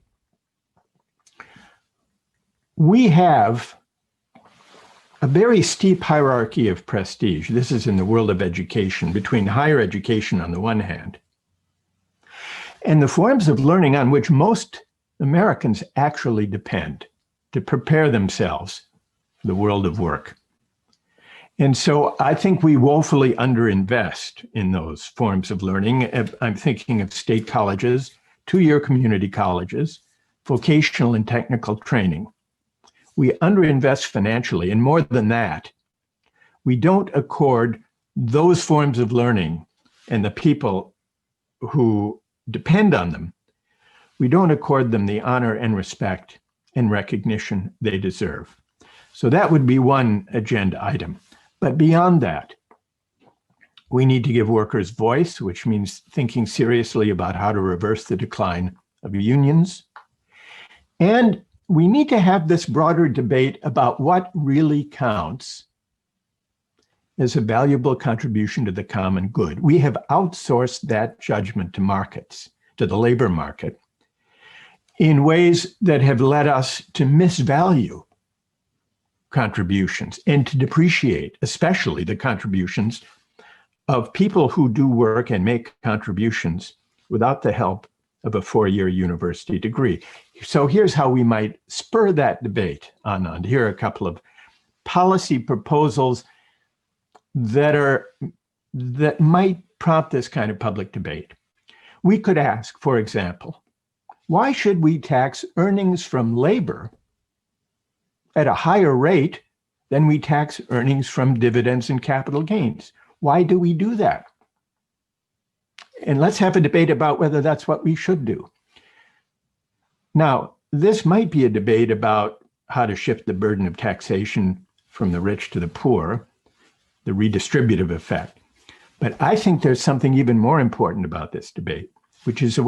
we have a very steep hierarchy of prestige. This is in the world of education, between higher education on the one hand and the forms of learning on which most Americans actually depend to prepare themselves for the world of work. And so I think we woefully underinvest in those forms of learning. I'm thinking of state colleges, two-year community colleges, vocational and technical training. We underinvest financially, and more than that, we don't accord those forms of learning and the people who depend on them, we don't accord them the honor and respect and recognition they deserve. So that would be one agenda item. But beyond that, we need to give workers voice, which means thinking seriously about how to reverse the decline of unions. And we need to have this broader debate about what really counts as a valuable contribution to the common good. We have outsourced that judgment to markets, to the labor market, in ways that have led us to misvalue contributions and to depreciate, especially the contributions of people who do work and make contributions without the help of a four-year university degree. So here's how we might spur that debate, Anand. Here are a couple of policy proposals that might prompt this kind of public debate. We could ask, for example, why should we tax earnings from labor at a higher rate than we tax earnings from dividends and capital gains? Why do we do that? And let's have a debate about whether that's what we should do. Now, this might be a debate about how to shift the burden of taxation from the rich to the poor, the redistributive effect. But I think there's something even more important about this debate, which is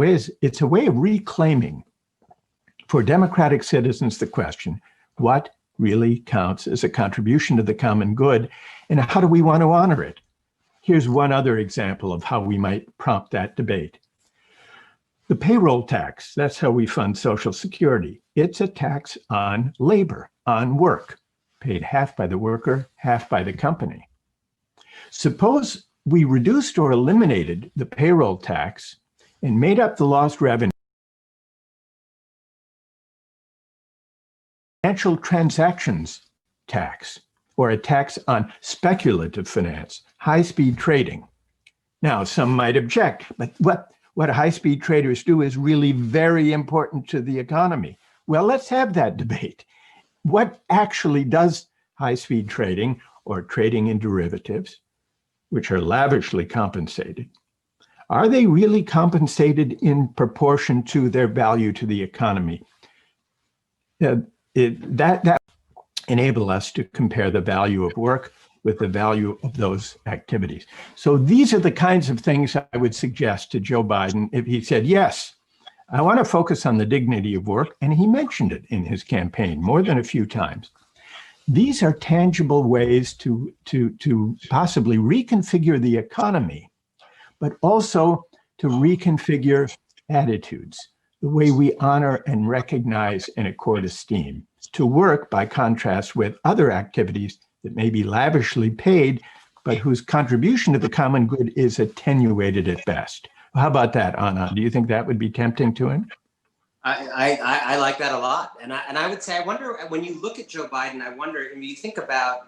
it's a way of reclaiming for democratic citizens the question, what really counts as a contribution to the common good, and how do we want to honor it? Here's one other example of how we might prompt that debate. The payroll tax, that's how we fund Social Security. It's a tax on labor, on work, paid half by the worker, half by the company. Suppose we reduced or eliminated the payroll tax and made up the lost revenue. Financial transactions tax, or a tax on speculative finance, high-speed trading. Now, some might object, but what high-speed traders do is really very important to the economy. Well, let's have that debate. What actually does high-speed trading or trading in derivatives, which are lavishly compensated, are they really compensated in proportion to their value to the economy? That enable us to compare the value of work with the value of those activities. So these are the kinds of things I would suggest to Joe Biden if he said, yes, I want to focus on the dignity of work. And he mentioned it in his campaign more than a few times. These are tangible ways to possibly reconfigure the economy, but also to reconfigure attitudes, the way we honor and recognize and accord esteem, to work, by contrast, with other activities that may be lavishly paid, but whose contribution to the common good is attenuated at best. How about that, Anna? Do you think that would be tempting to him? I like that a lot. And I would say, I wonder, when you look at Joe Biden, I wonder, I mean, you think about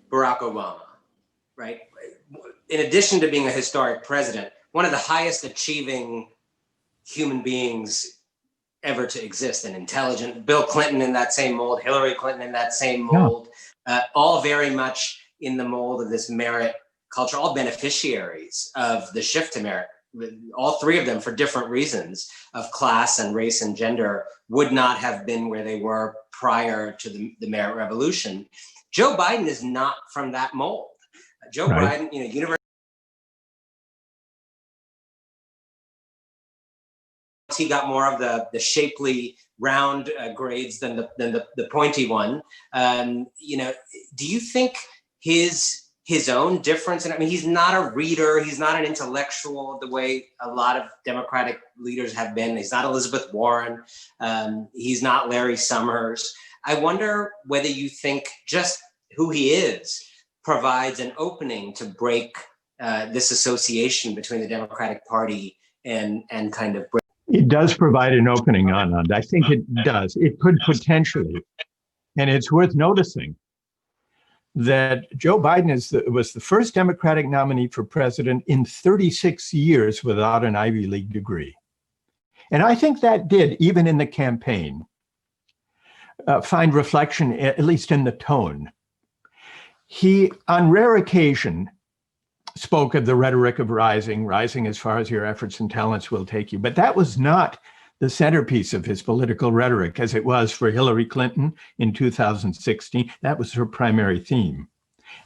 Barack Obama, right? In addition to being a historic president, one of the highest achieving human beings ever to exist, and intelligent. Bill Clinton in that same mold, Hillary Clinton in that same mold, all very much in the mold of this merit culture, all beneficiaries of the shift to merit. All three of them, for different reasons of class and race and gender, would not have been where they were prior to the merit revolution. Joe Biden is not from that mold. Joe Biden, university, he got more of the shapely round grades than the pointy one. Do you think his own difference, and I mean, he's not a reader, he's not an intellectual the way a lot of Democratic leaders have been. He's not Elizabeth Warren, he's not Larry Summers. I wonder whether you think just who he is provides an opening to break this association between the Democratic Party and kind of. It does provide an opening, Anand. I think it does. It could potentially, and it's worth noticing that Joe Biden was the first Democratic nominee for president in 36 years without an Ivy League degree. And I think that did, even in the campaign, find reflection, at least in the tone. He, on rare occasion, spoke of the rhetoric of rising as far as your efforts and talents will take you. But that was not the centerpiece of his political rhetoric, as it was for Hillary Clinton in 2016. That was her primary theme.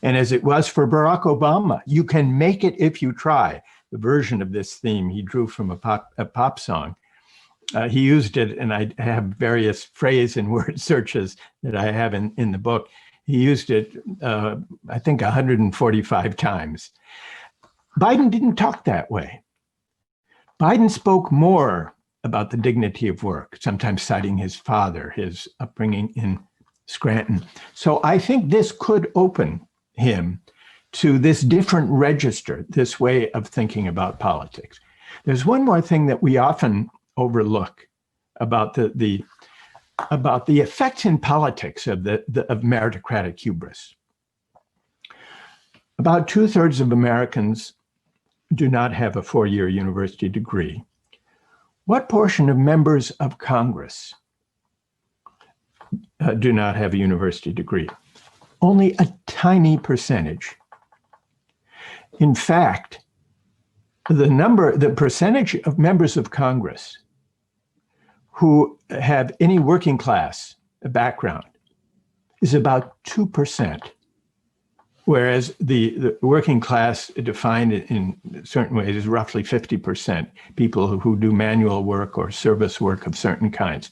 And as it was for Barack Obama, you can make it if you try. The version of this theme he drew from a pop song. He used it, and I have various phrase and word searches that I have in the book. He used it, I think, 145 times. Biden didn't talk that way. Biden spoke more about the dignity of work, sometimes citing his father, his upbringing in Scranton. So I think this could open him to this different register, this way of thinking about politics. There's one more thing that we often overlook about the effects in politics of meritocratic hubris. About 2/3 of Americans do not have a 4-year university degree. What portion of members of Congress do not have a university degree? Only a tiny percentage. In fact, the percentage of members of Congress who have any working class background is about 2%, whereas the working class defined in certain ways is roughly 50%, people who do manual work or service work of certain kinds.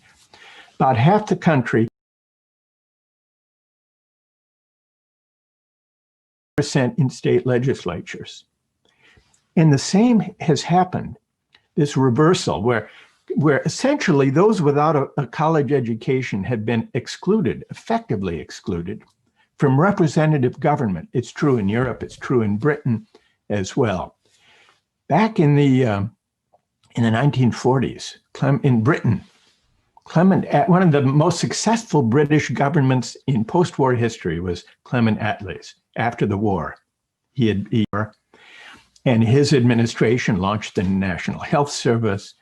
About half the country percent in state legislatures. And the same has happened, this reversal where essentially those without a college education have been excluded, effectively excluded, from representative government. It's true in Europe, it's true in Britain as well. Back in the 1940s, in Britain, one of the most successful British governments in post-war history was Clement Attlee's. After the war, and his administration launched the National Health Service,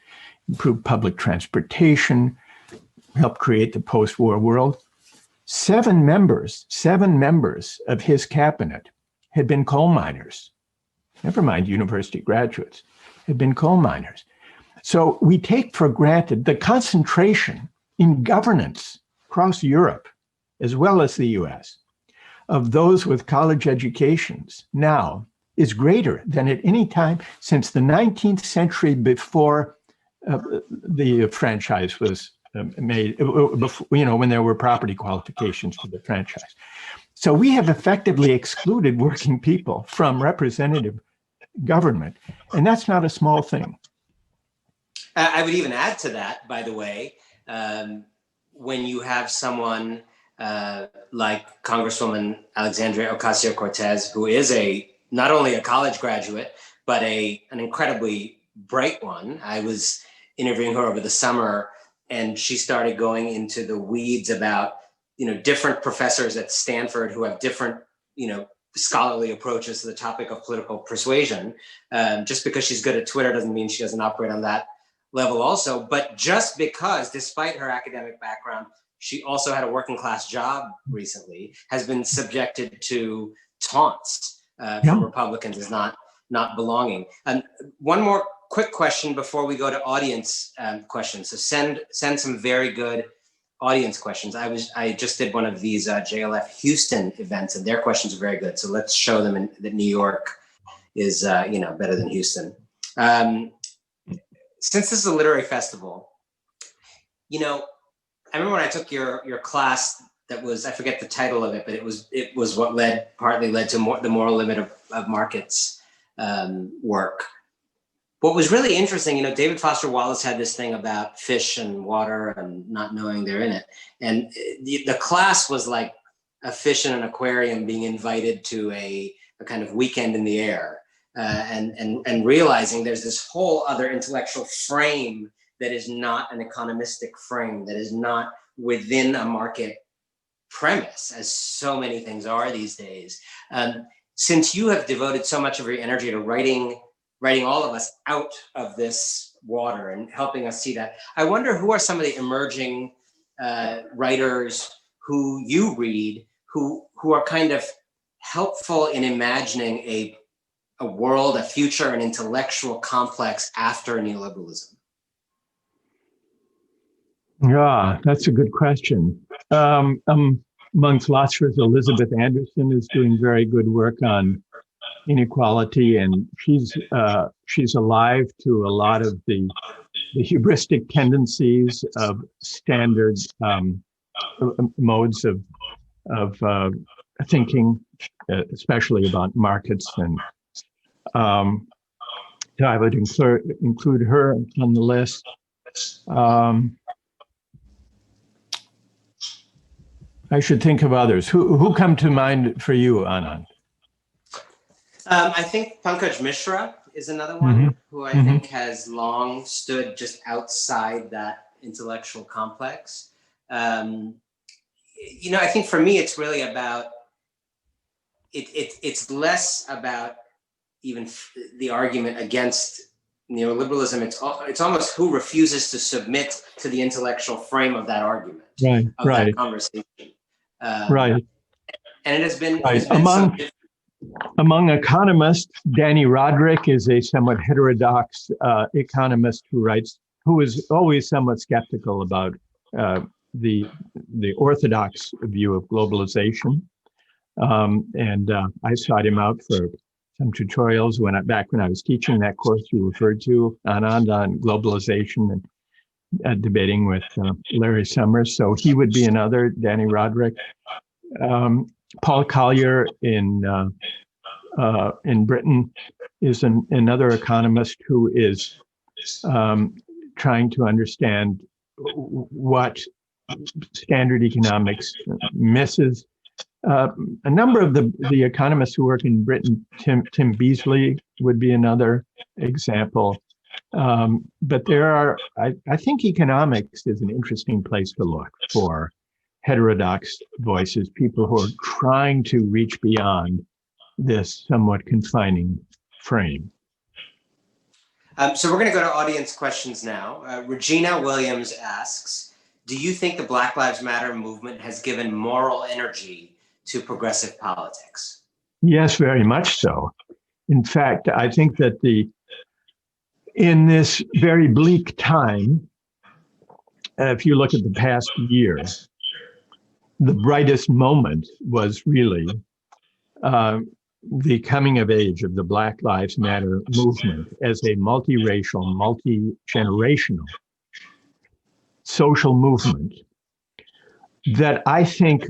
improved public transportation, helped create the post-war world. Seven members of his cabinet had been coal miners. Never mind university graduates, had been coal miners. So we take for granted the concentration in governance across Europe, as well as the US, of those with college educations now is greater than at any time since the 19th century before the franchise was made, when there were property qualifications for the franchise. So we have effectively excluded working people from representative government, and that's not a small thing. I would even add to that, by the way, when you have someone like Congresswoman Alexandria Ocasio-Cortez, who is not only a college graduate, but an incredibly bright one. I was interviewing her over the summer, and she started going into the weeds about, different professors at Stanford who have different, scholarly approaches to the topic of political persuasion. Just because she's good at Twitter doesn't mean she doesn't operate on that level also, but just because, despite her academic background, she also had a working class job recently, has been subjected to taunts from Republicans as not belonging. And one more quick question before we go to audience questions. So send some very good audience questions. I just did one of these JLF Houston events, and their questions are very good. So let's show them that New York is better than Houston. Since this is a literary festival, I remember when I took your class that was, I forget the title of it, but it was what partly led to the moral limit of markets work. What was really interesting, David Foster Wallace had this thing about fish and water and not knowing they're in it. And the class was like a fish in an aquarium being invited to a kind of weekend in the air. And realizing there's this whole other intellectual frame that is not an economistic frame, that is not within a market premise, as so many things are these days. Since you have devoted so much of your energy to writing all of us out of this water and helping us see that, I wonder who are some of the emerging writers who you read who are kind of helpful in imagining a world, a future, an intellectual complex after neoliberalism? Yeah, that's a good question. Among philosophers, Elizabeth Anderson is doing very good work on inequality, and she's alive to a lot of the hubristic tendencies of standard modes of thinking, especially about markets. And I would include her on the list. I should think of others. Who come to mind for you, Anand? I think Pankaj Mishra is another one who I think has long stood just outside that intellectual complex. I think for me, it's really about, it's less about even the argument against neoliberalism. It's almost who refuses to submit to the intellectual frame of that argument, that conversation. Right. And it has been, among economists, Danny Roderick is a somewhat heterodox economist who is always somewhat skeptical about the orthodox view of globalization. And I sought him out for some tutorials back when I was teaching that course you referred to, Anand, on globalization and debating with Larry Summers. So he would be another, Danny Roderick. Paul Collier in Britain is another economist who is trying to understand what standard economics misses. A number of the economists who work in Britain, Tim Beasley would be another example. But there are, I think economics is an interesting place to look for heterodox voices, people who are trying to reach beyond this somewhat confining frame. So we're going to go to audience questions now. Regina Williams asks, do you think the Black Lives Matter movement has given moral energy to progressive politics? Yes, very much so. In fact, I think that in this very bleak time, if you look at the past year, the brightest moment was really the coming of age of the Black Lives Matter movement as a multiracial, multi-generational social movement that I think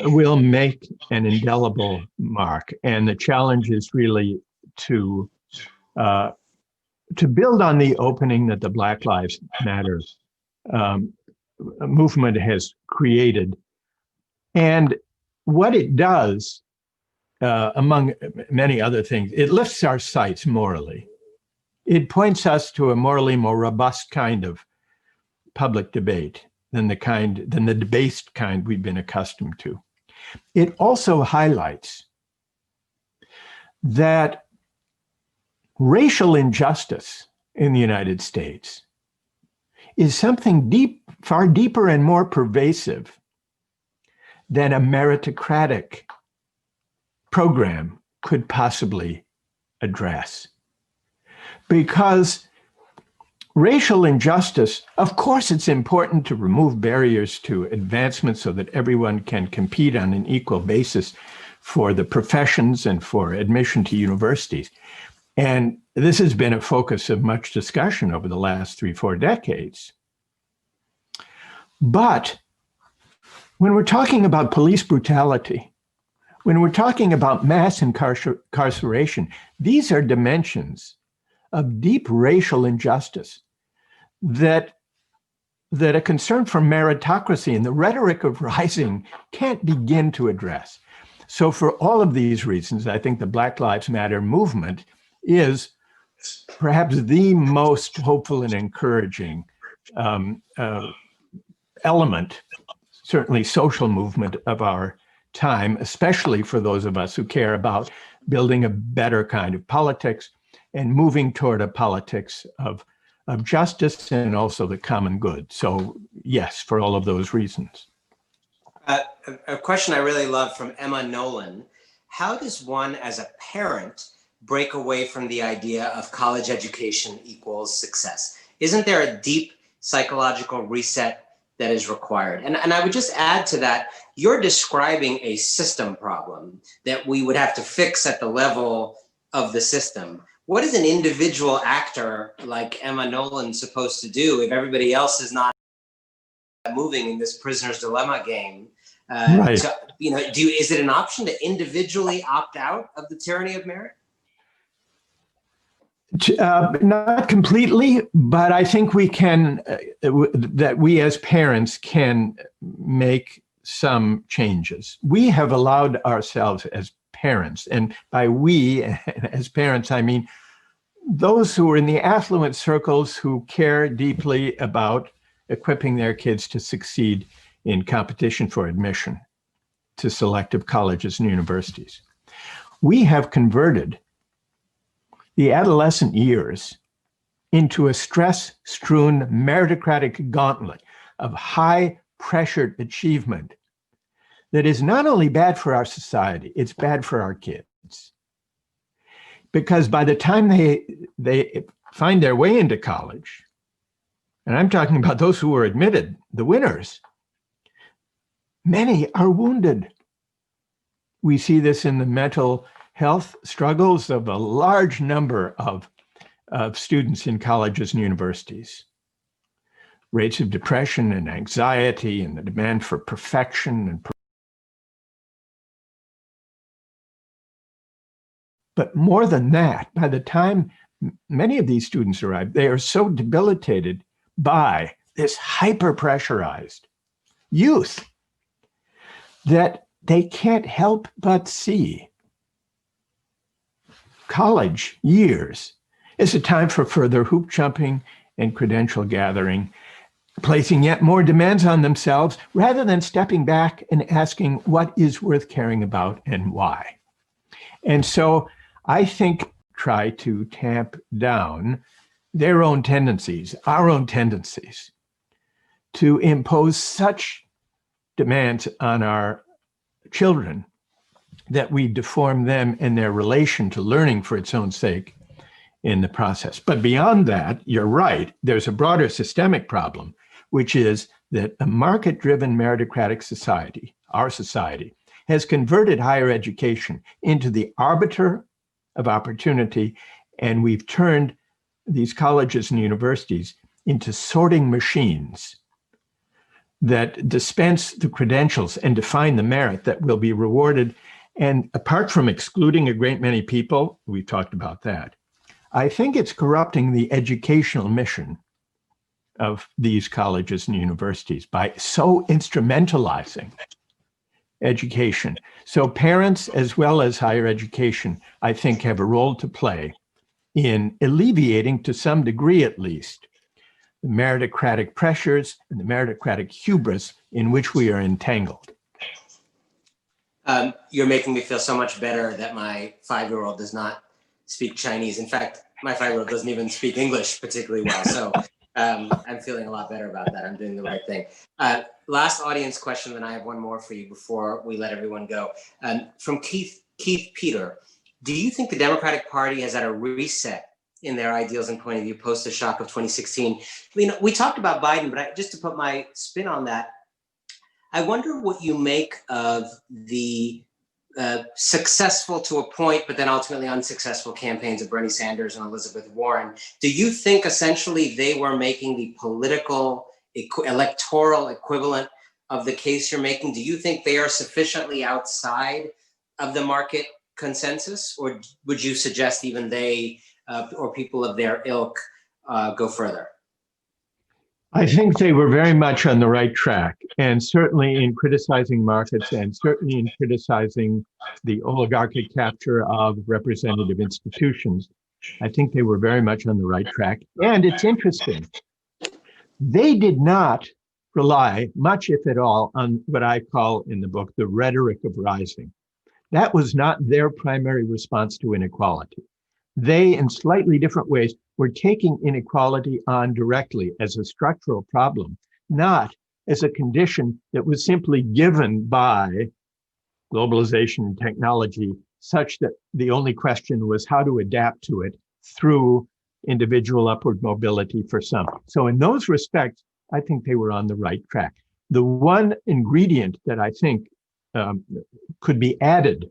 will make an indelible mark. And the challenge is really to build on the opening that the Black Lives Matter movement has created. And what it does, among many other things, it lifts our sights morally. It points us to a morally more robust kind of public debate than the debased kind we've been accustomed to. It also highlights that racial injustice in the United States is something far deeper and more pervasive than a meritocratic program could possibly address. Because racial injustice, of course, it's important to remove barriers to advancement so that everyone can compete on an equal basis for the professions and for admission to universities. And this has been a focus of much discussion over the last 3-4 decades. But when we're talking about police brutality, when we're talking about mass incarceration, these are dimensions of deep racial injustice that a concern for meritocracy and the rhetoric of rising can't begin to address. So for all of these reasons, I think the Black Lives Matter movement is perhaps the most hopeful and encouraging element, certainly social movement of our time, especially for those of us who care about building a better kind of politics and moving toward a politics of justice and also the common good. So yes, for all of those reasons. A question I really love from Emma Nolan. How does one as a parent break away from the idea of college education equals success? Isn't there a deep psychological reset that is required? And I would just add to that, you're describing a system problem that we would have to fix at the level of the system. What is an individual actor like Emma Nolan supposed to do if everybody else is not moving in this prisoner's dilemma game? Right. So, is it an option to individually opt out of the tyranny of merit? Not completely, but I think we can, that we as parents can make some changes. We have allowed ourselves as parents, and by we as parents, I mean those who are in the affluent circles who care deeply about equipping their kids to succeed in competition for admission to selective colleges and universities. We have converted the adolescent years into a stress-strewn meritocratic gauntlet of high-pressured achievement that is not only bad for our society, it's bad for our kids. Because by the time they find their way into college, and I'm talking about those who were admitted, the winners, many are wounded. We see this in the mental health struggles of a large number of students in colleges and universities. Rates of depression and anxiety and the demand for perfection. But more than that, by the time many of these students arrive, they are so debilitated by this hyper-pressurized youth that they can't help but see college years is a time for further hoop jumping and credential gathering, placing yet more demands on themselves rather than stepping back and asking what is worth caring about and why. And so I think try to tamp down their own tendencies, our own tendencies, to impose such demands on our children that we deform them and their relation to learning for its own sake in the process. But beyond that, you're right, there's a broader systemic problem, which is that a market-driven meritocratic society, our society, has converted higher education into the arbiter of opportunity, and we've turned these colleges and universities into sorting machines that dispense the credentials and define the merit that will be rewarded. And apart from excluding a great many people, we've talked about that, I think it's corrupting the educational mission of these colleges and universities by so instrumentalizing education. So parents, as well as higher education, I think have a role to play in alleviating, to some degree at least, the meritocratic pressures and the meritocratic hubris in which we are entangled. You're making me feel so much better that my 5-year-old does not speak Chinese. In fact, my 5-year-old doesn't even speak English particularly well. So I'm feeling a lot better about that. I'm doing the right thing. Last audience question, then I have one more for you before we let everyone go. From Keith Peter, do you think the Democratic Party has had a reset in their ideals and point of view post the shock of 2016? We talked about Biden, but just to put my spin on that, I wonder what you make of the successful to a point, but then ultimately unsuccessful campaigns of Bernie Sanders and Elizabeth Warren. Do you think essentially they were making the political electoral equivalent of the case you're making? Do you think they are sufficiently outside of the market consensus, or would you suggest even they or people of their ilk go further? I think they were very much on the right track, and certainly in criticizing markets and certainly in criticizing the oligarchic capture of representative institutions. I think they were very much on the right track. And it's interesting, they did not rely much, if at all, on what I call in the book the rhetoric of rising. That was not their primary response to inequality. They, in slightly different ways, were taking inequality on directly as a structural problem, not as a condition that was simply given by globalization and technology, such that the only question was how to adapt to it through individual upward mobility for some. So in those respects, I think they were on the right track. The one ingredient that I think could be added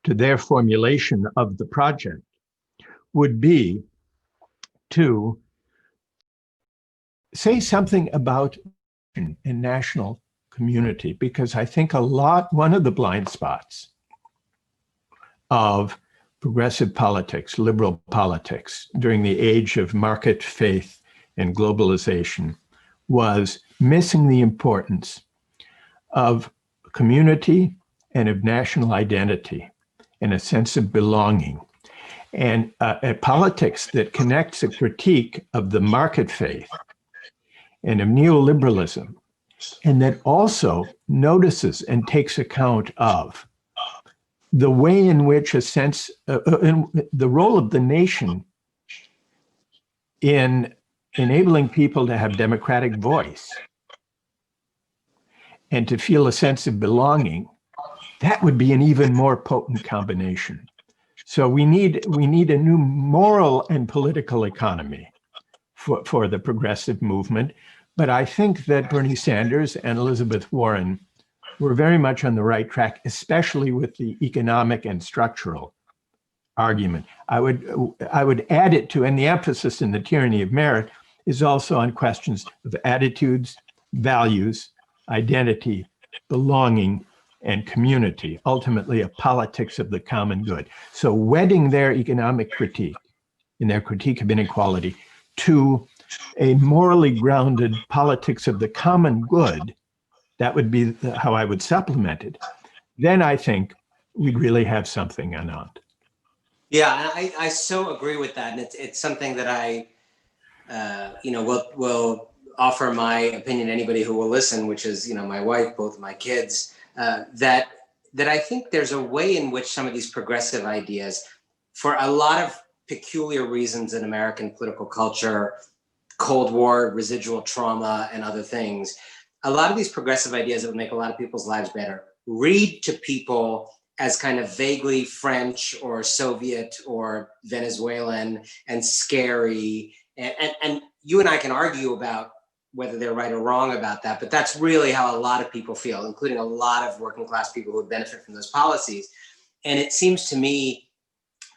to their formulation of the project would be to say something about a national community, because I think one of the blind spots of progressive politics, liberal politics during the age of market faith and globalization was missing the importance of community and of national identity and a sense of belonging. And a politics that connects a critique of the market faith and of neoliberalism, and that also notices and takes account of the way in which the role of the nation in enabling people to have democratic voice and to feel a sense of belonging, that would be an even more potent combination. So we need a new moral and political economy for the progressive movement. But I think that Bernie Sanders and Elizabeth Warren were very much on the right track, especially with the economic and structural argument. I would add it to, and the emphasis in the Tyranny of Merit is also on questions of attitudes, values, identity, belonging, and community, ultimately a politics of the common good. So wedding their economic critique, in their critique of inequality, to a morally grounded politics of the common good, that would be how I would supplement it. Then I think we'd really have something, Anand. Yeah, I so agree with that. And it's something that I, will offer my opinion to anybody who will listen, which is, my wife, both my kids, that I think there's a way in which some of these progressive ideas, for a lot of peculiar reasons in American political culture, Cold War, residual trauma, and other things, a lot of these progressive ideas that would make a lot of people's lives better read to people as kind of vaguely French or Soviet or Venezuelan and scary. And you and I can argue about whether they're right or wrong about that, but that's really how a lot of people feel, including a lot of working class people who would benefit from those policies. And it seems to me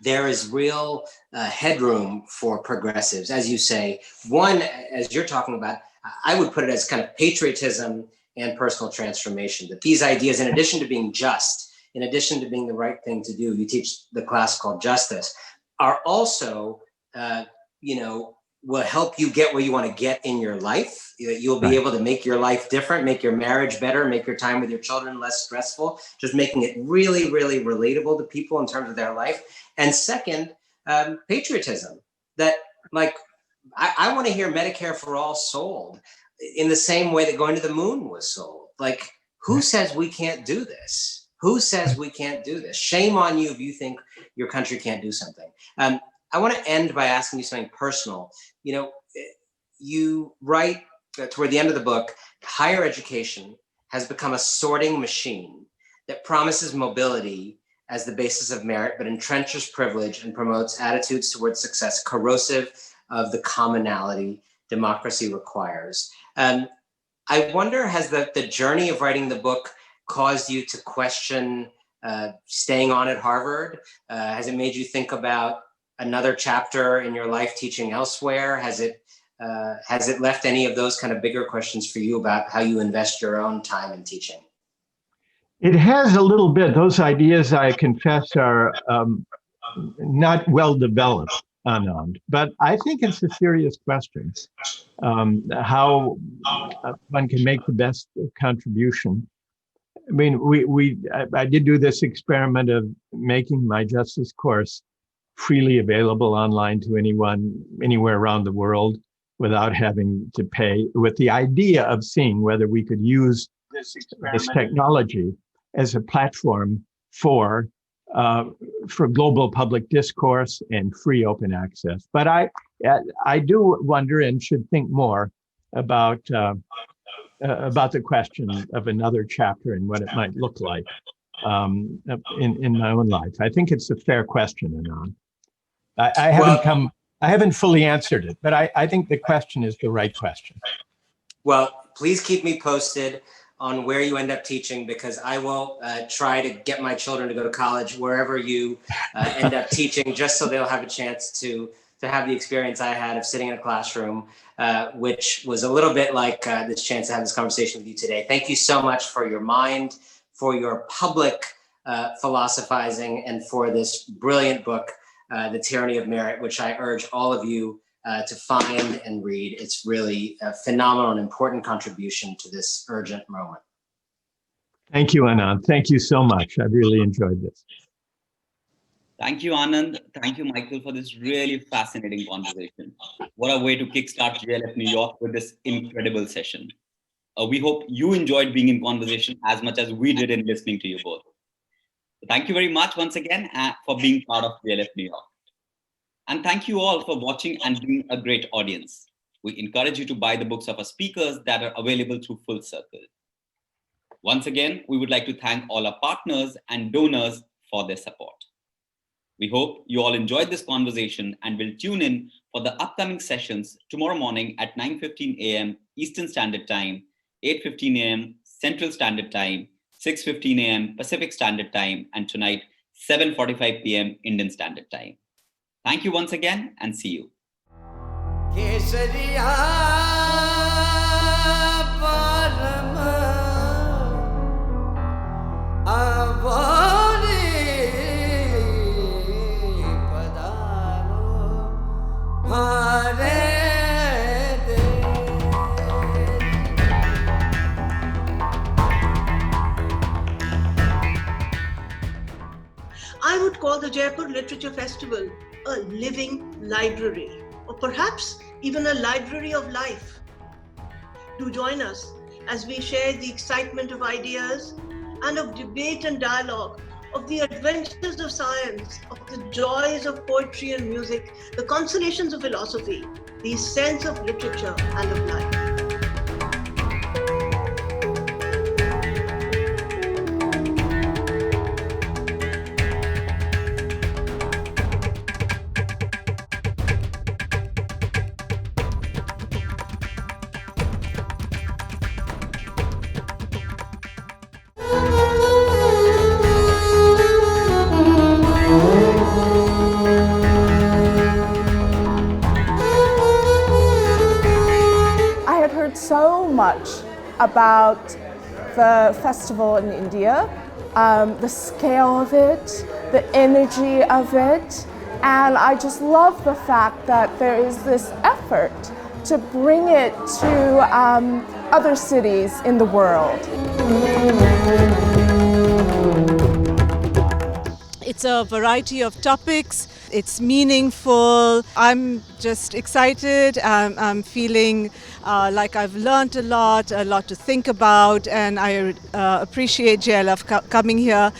there is real headroom for progressives, as you say. One, as you're talking about, I would put it as kind of patriotism and personal transformation, that these ideas, in addition to being just, in addition to being the right thing to do, you teach the class called Justice, are also, will help you get where you want to get in your life. You'll be able to make your life different, make your marriage better, make your time with your children less stressful, just making it really, really relatable to people in terms of their life. And second, patriotism, that I want to hear Medicare for all sold in the same way that going to the moon was sold. Like, who says we can't do this? Who says we can't do this? Shame on you if you think your country can't do something. I want to end by asking you something personal. you write toward the end of the book, higher education has become a sorting machine that promises mobility as the basis of merit, but entrenches privilege and promotes attitudes towards success corrosive of the commonality democracy requires. I wonder, has the journey of writing the book caused you to question staying on at Harvard? Has it made you think about another chapter in your life teaching elsewhere? Has it left any of those kind of bigger questions for you about how you invest your own time in teaching? It has a little bit. Those ideas, I confess, are not well developed, Anand. But I think it's a serious question, how one can make the best contribution. I mean, I did do this experiment of making my justice course freely available online to anyone, anywhere around the world, without having to pay, with the idea of seeing whether we could use this technology as a platform for global public discourse and free open access. But I do wonder and should think more about the question of another chapter and what it might look like in my own life. I think it's a fair question, Anand. I haven't fully answered it, but I think the question is the right question. Well, please keep me posted on where you end up teaching, because I will try to get my children to go to college wherever you end up teaching, just so they'll have a chance to have the experience I had of sitting in a classroom, which was a little bit like this chance to have this conversation with you today. Thank you so much for your mind, for your public philosophizing, and for this brilliant book, The Tyranny of Merit, which I urge all of you to find and read. It's really a phenomenal and important contribution to this urgent moment. Thank you, Anand. Thank you so much. I really enjoyed this. Thank you, Anand. Thank you, Michael, for this really fascinating conversation. What a way to kickstart JLF New York with this incredible session. We hope you enjoyed being in conversation as much as we did in listening to you both. Thank you very much once again for being part of JLF New York. And thank you all for watching and being a great audience. We encourage you to buy the books of our speakers that are available through Full Circle. Once again, we would like to thank all our partners and donors for their support. We hope you all enjoyed this conversation and will tune in for the upcoming sessions tomorrow morning at 9:15 a.m. Eastern Standard Time, 8:15 a.m. Central Standard Time, 6:15 a.m. Pacific Standard Time, and tonight, 7:45 p.m. Indian Standard Time. Thank you once again, and see you. I would call the Jaipur Literature Festival a living library, or perhaps even a library of life. Do join us as we share the excitement of ideas and of debate and dialogue, of the adventures of science, of the joys of poetry and music, the consolations of philosophy, the sense of literature and of life. So much about the festival in India, the scale of it, the energy of it, and I just love the fact that there is this effort to bring it to other cities in the world. It's a variety of topics. It's meaningful. I'm just excited. I'm feeling like I've learned a lot to think about, and I appreciate JLF coming here.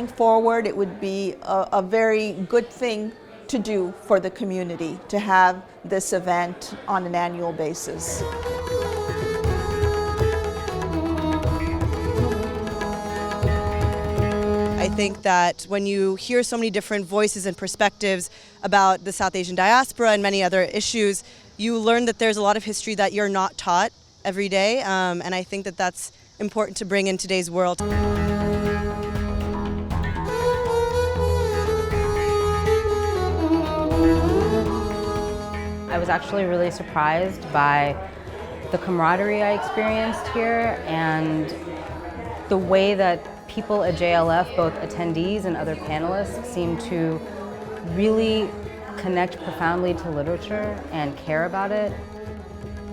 going forward, it would be a very good thing to do for the community to have this event on an annual basis. I think that when you hear so many different voices and perspectives about the South Asian diaspora and many other issues, you learn that there's a lot of history that you're not taught every day, and I think that that's important to bring in today's world. I was actually really surprised by the camaraderie I experienced here and the way that people at JLF, both attendees and other panelists, seem to really connect profoundly to literature and care about it.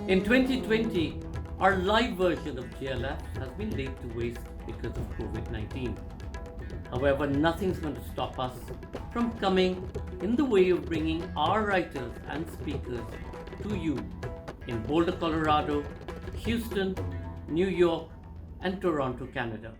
In 2020, our live version of JLF has been laid to waste because of COVID-19. However, nothing's going to stop us from coming in the way of bringing our writers and speakers to you in Boulder, Colorado, Houston, New York, and Toronto, Canada.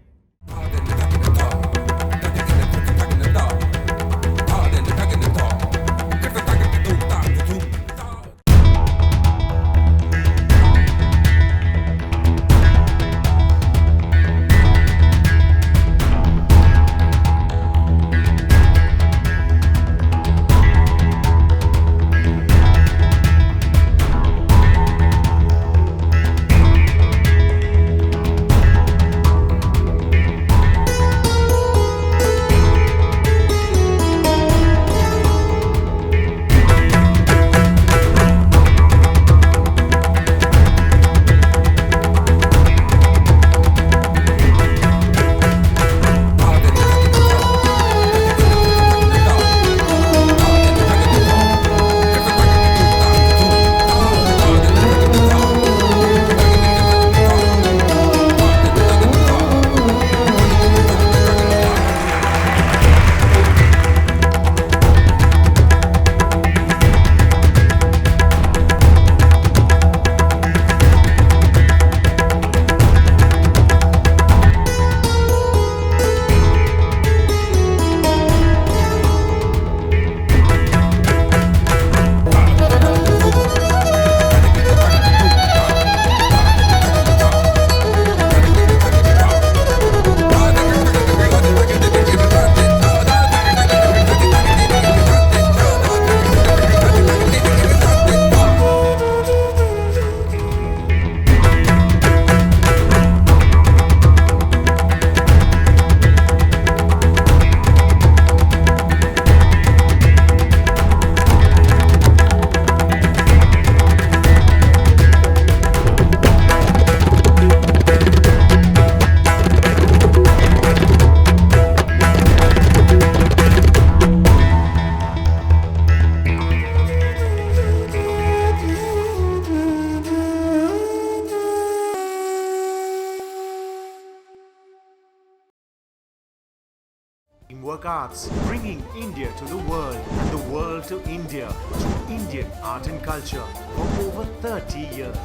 Teamwork Arts, bringing India to the world and the world to India through Indian art and culture for over 30 years.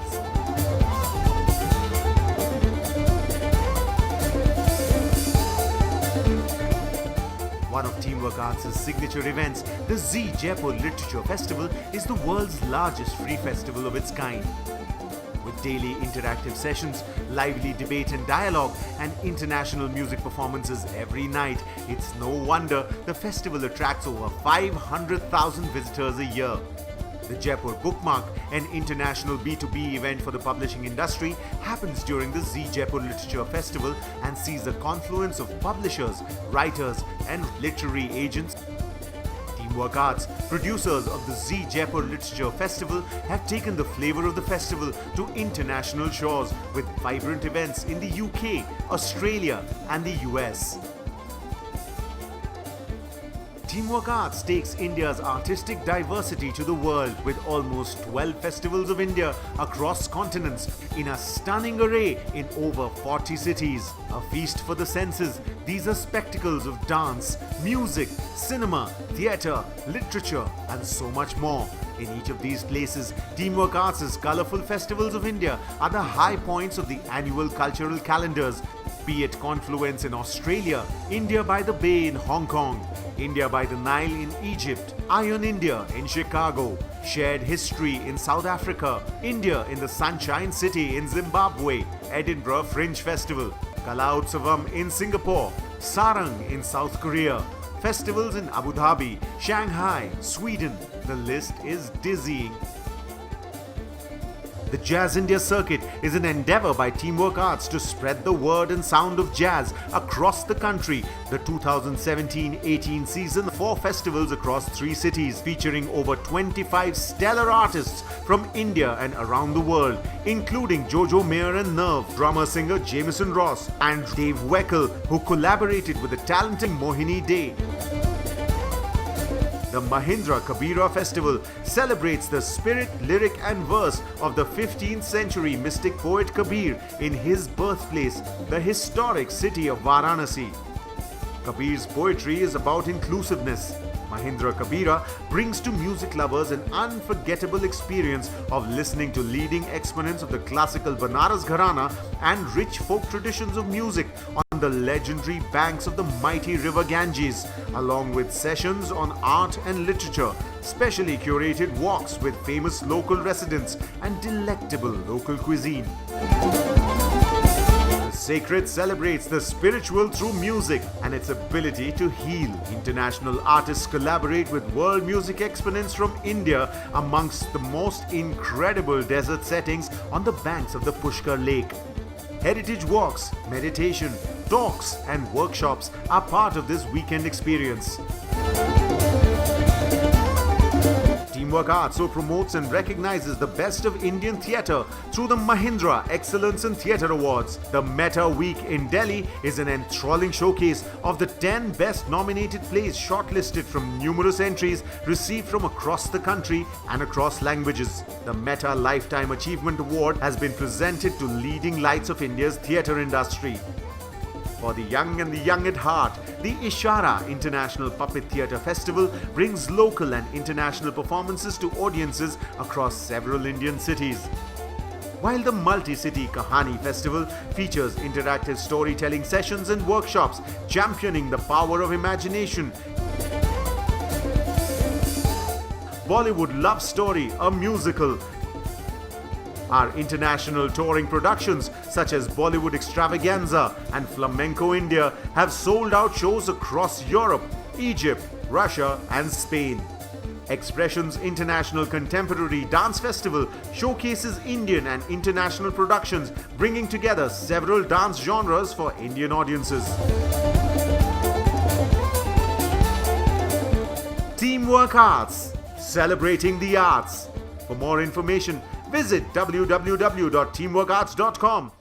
One of Teamwork Arts' signature events, the Z Jaipur Literature Festival, is the world's largest free festival of its kind. With daily interactive sessions, lively debate and dialogue, and international music performances every night, it's no wonder the festival attracts over 500,000 visitors a year. The Jaipur Bookmark, an international B2B event for the publishing industry, happens during the Z Jaipur Literature Festival and sees a confluence of publishers, writers, and literary agents. Teamwork Arts, producers of the Z Jaipur Literature Festival, have taken the flavor of the festival to international shores with vibrant events in the UK, Australia, and the US. Teamwork Arts takes India's artistic diversity to the world with almost 12 festivals of India across continents in a stunning array in over 40 cities. A feast for the senses, these are spectacles of dance, music, cinema, theatre, literature, and so much more. In each of these places, Teamwork Arts' colourful festivals of India are the high points of the annual cultural calendars. Be it confluence in Australia, India by the Bay in Hong Kong, India by the Nile in Egypt, Iron India in Chicago, shared history in South Africa, India in the Sunshine City in Zimbabwe, Edinburgh Fringe Festival, Kala Utsavam in Singapore, Sarang in South Korea, festivals in Abu Dhabi, Shanghai, Sweden. The list is dizzying. The Jazz India Circuit is an endeavor by Teamwork Arts to spread the word and sound of jazz across the country. The 2017-18 season, 4 festivals across 3 cities, featuring over 25 stellar artists from India and around the world, including Jojo Mayer and Nerve, drummer-singer Jameson Ross, and Dave Weckel, who collaborated with the talented Mohini Day. The Mahindra Kabira festival celebrates the spirit, lyric and verse of the 15th century mystic poet Kabir in his birthplace, the historic city of Varanasi. Kabir's poetry is about inclusiveness. Mahindra Kabira brings to music lovers an unforgettable experience of listening to leading exponents of the classical Banaras Gharana and rich folk traditions of music on the legendary banks of the mighty river Ganges, along with sessions on art and literature, specially curated walks with famous local residents and delectable local cuisine. Sacred celebrates the spiritual through music and its ability to heal. International artists collaborate with world music exponents from India amongst the most incredible desert settings on the banks of the Pushkar Lake. Heritage walks, meditation, talks and workshops are part of this weekend experience. Teamwork Arts so promotes and recognizes the best of Indian theatre through the Mahindra Excellence in Theatre Awards. The Meta Week in Delhi is an enthralling showcase of the 10 best nominated plays shortlisted from numerous entries received from across the country and across languages. The Meta Lifetime Achievement Award has been presented to leading lights of India's theatre industry. For the young and the young at heart, the Ishara International Puppet Theatre Festival brings local and international performances to audiences across several Indian cities. While the Multi-City Kahani Festival features interactive storytelling sessions and workshops championing the power of imagination. Bollywood Love Story, a musical. Our international touring productions such as Bollywood Extravaganza and Flamenco India have sold out shows across Europe, Egypt, Russia and Spain. Expressions International Contemporary Dance Festival showcases Indian and international productions, bringing together several dance genres for Indian audiences. Teamwork Arts, celebrating the arts. For more information, visit www.teamworkarts.com